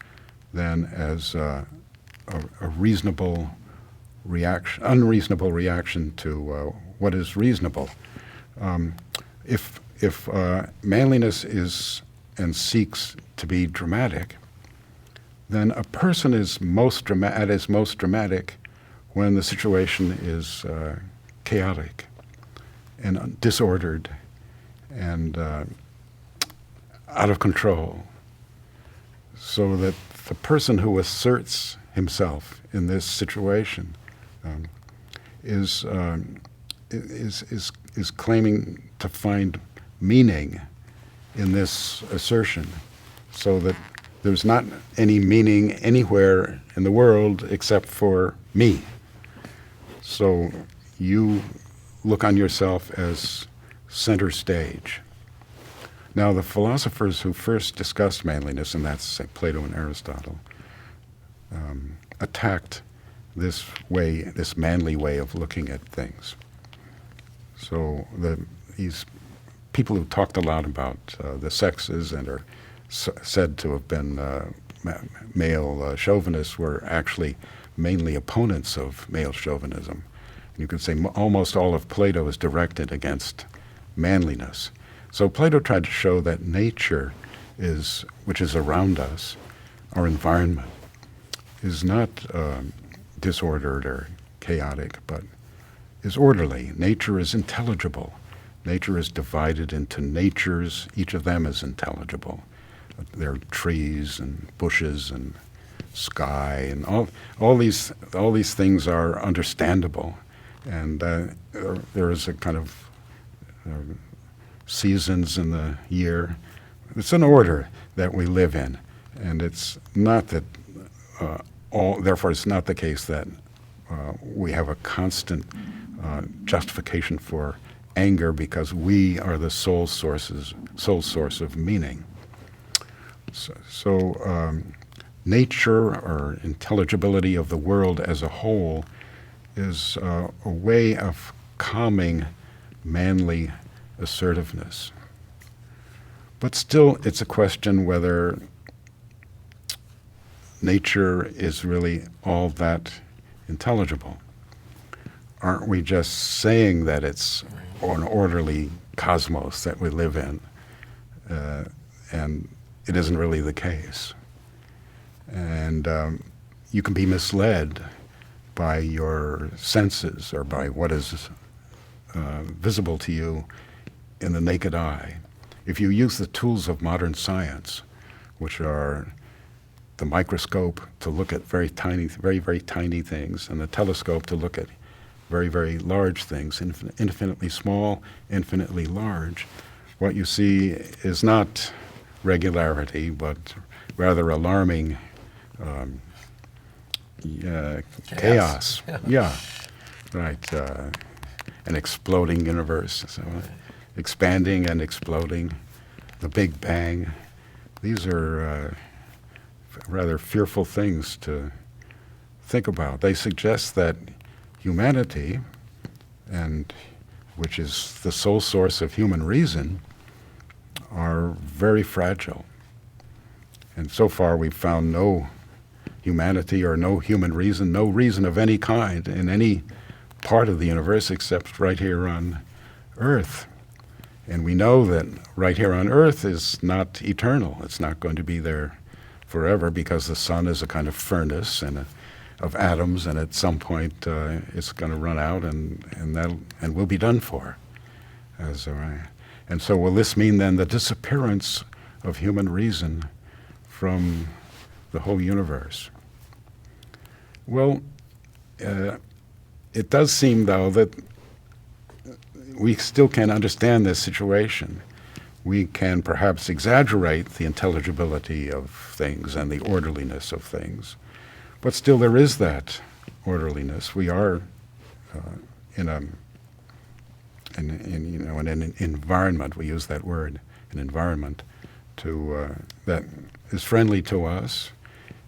than as a reasonable reaction, unreasonable reaction to what is reasonable. If manliness is and seeks to be dramatic, then a person is at his most dramatic when the situation is chaotic and disordered and out of control. So that the person who asserts himself in this situation is claiming to find meaning in this assertion, so that there's not any meaning anywhere in the world except for me. So you look on yourself as center stage. Now, the philosophers who first discussed manliness, and that's Plato and Aristotle, attacked this manly way of looking at things. So these people who talked a lot about the sexes and are said to have been male chauvinists were actually mainly opponents of male chauvinism. You could say almost all of Plato is directed against manliness. So Plato tried to show that nature which is around us, our environment, is not disordered or chaotic, but is orderly. Nature is intelligible. Nature is divided into natures. Each of them is intelligible. There are trees and bushes and sky, and all these things are understandable. And there is a kind of seasons in the year. It's an order that we live in, and it's not that therefore it's not the case that we have a constant justification for anger because we are the sole source of meaning. So nature or intelligibility of the world as a whole is a way of calming manly assertiveness. But still, it's a question whether nature is really all that intelligible. Aren't we just saying that it's an orderly cosmos that we live in, and it isn't really the case? And you can be misled by your senses or by what is visible to you in the naked eye. If you use the tools of modern science, which are the microscope to look at very, very tiny things, and the telescope to look at very, very large things, infinitely small, infinitely large, what you see is not regularity, but rather alarming chaos. Yeah, right. An exploding universe, so expanding and exploding, the Big Bang. These are rather fearful things to think about. They suggest that humanity, and which is the sole source of human reason, are very fragile. And so far we've found no humanity or no human reason, no reason of any kind in any part of the universe except right here on Earth. And we know that right here on Earth is not eternal. It's not going to be there forever because the sun is a kind of furnace of atoms, and at some point it's going to run out and we'll be done for. And so will this mean then the disappearance of human reason from the whole universe? Well, it does seem, though, that we still can understand this situation. We can perhaps exaggerate the intelligibility of things and the orderliness of things, but still there is that orderliness. We are in an environment. We use that word, an environment, that is friendly to us,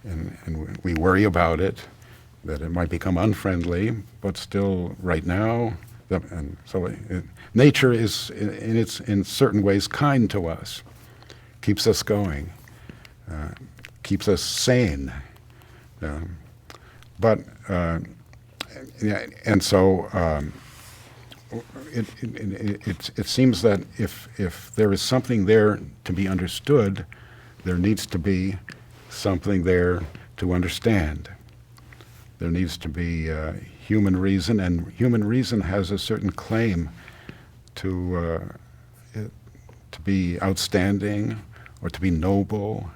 and we worry about it, that it might become unfriendly, but still right now And so nature is, in certain ways, kind to us, keeps us going, keeps us sane. And so it seems that if there is something there to be understood, there needs to be something there to understand. There needs to be human reason, and human reason has a certain claim to be outstanding, or to be noble,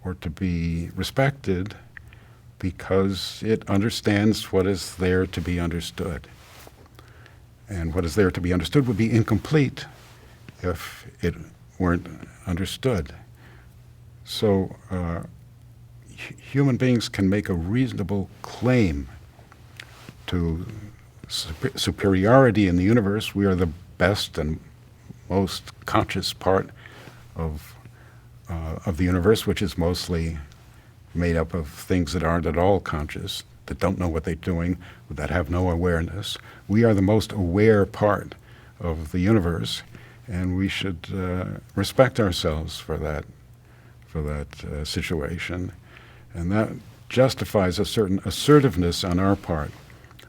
or to be respected, because it understands what is there to be understood. And what is there to be understood would be incomplete if it weren't understood. So human beings can make a reasonable claim to superiority in the universe. We are the best and most conscious part of the universe, which is mostly made up of things that aren't at all conscious, that don't know what they're doing, that have no awareness. We are the most aware part of the universe, and we should respect ourselves for that situation. And that justifies a certain assertiveness on our part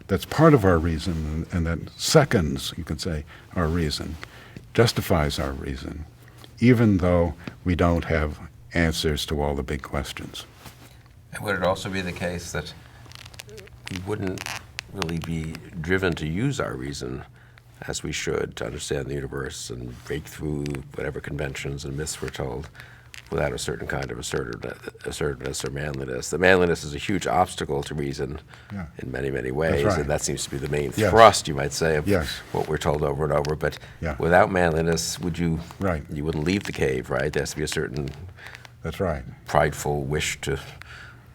that's part of our reason, and that seconds, you could say, our reason, justifies our reason, even though we don't have answers to all the big questions. And would it also be the case that we wouldn't really be driven to use our reason as we should to understand the universe and break through whatever conventions and myths we're told without a certain kind of assertiveness or manliness? The manliness is a huge obstacle to reason in many, many ways, right. and that seems to be the main thrust, you might say, of what we're told over and over. But without manliness, you wouldn't leave the cave, right? There has to be a certain prideful wish to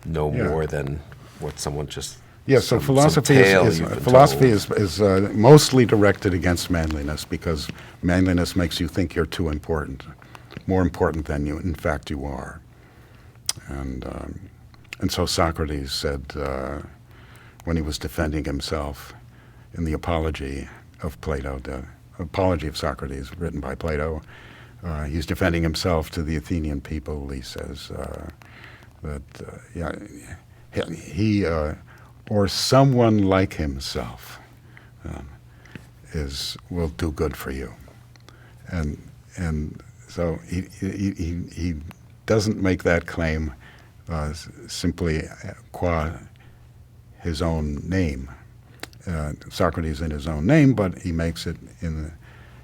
know more than what someone just so philosophy is mostly directed against manliness, because manliness makes you think you're too important, more important than you in fact you are. And so Socrates said, when he was defending himself in the Apology of Plato, the Apology of Socrates, written by Plato, he's defending himself to the Athenian people. He says that he or someone like himself will do good for you, and so he doesn't make that claim simply qua his own name, Socrates in his own name, but he makes it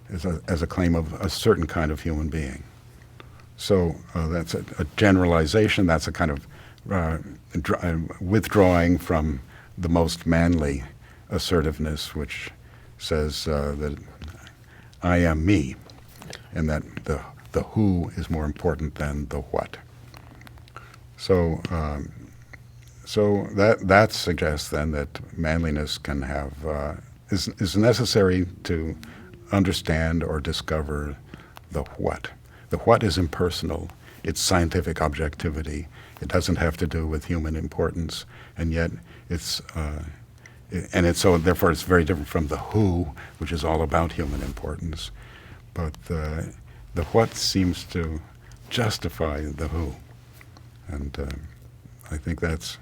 as a claim of a certain kind of human being. So that's a generalization. That's a kind of withdrawing from the most manly assertiveness, which says that I am me, and that the who is more important than the what. So that suggests then that manliness can have is necessary to understand or discover the what. The what is impersonal. It's scientific objectivity. It doesn't have to do with human importance, and yet so therefore it's very different from the who, which is all about human importance. But the what seems to justify the who, and I think that's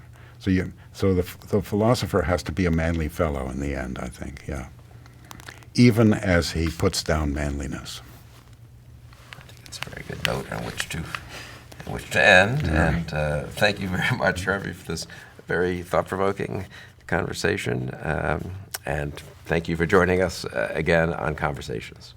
so. The philosopher has to be a manly fellow in the end, I think. Even as he puts down manliness. I think it's a very good note on which to end. And thank you very much, Harvey, for this very thought-provoking conversation. And thank you for joining us again on Conversations.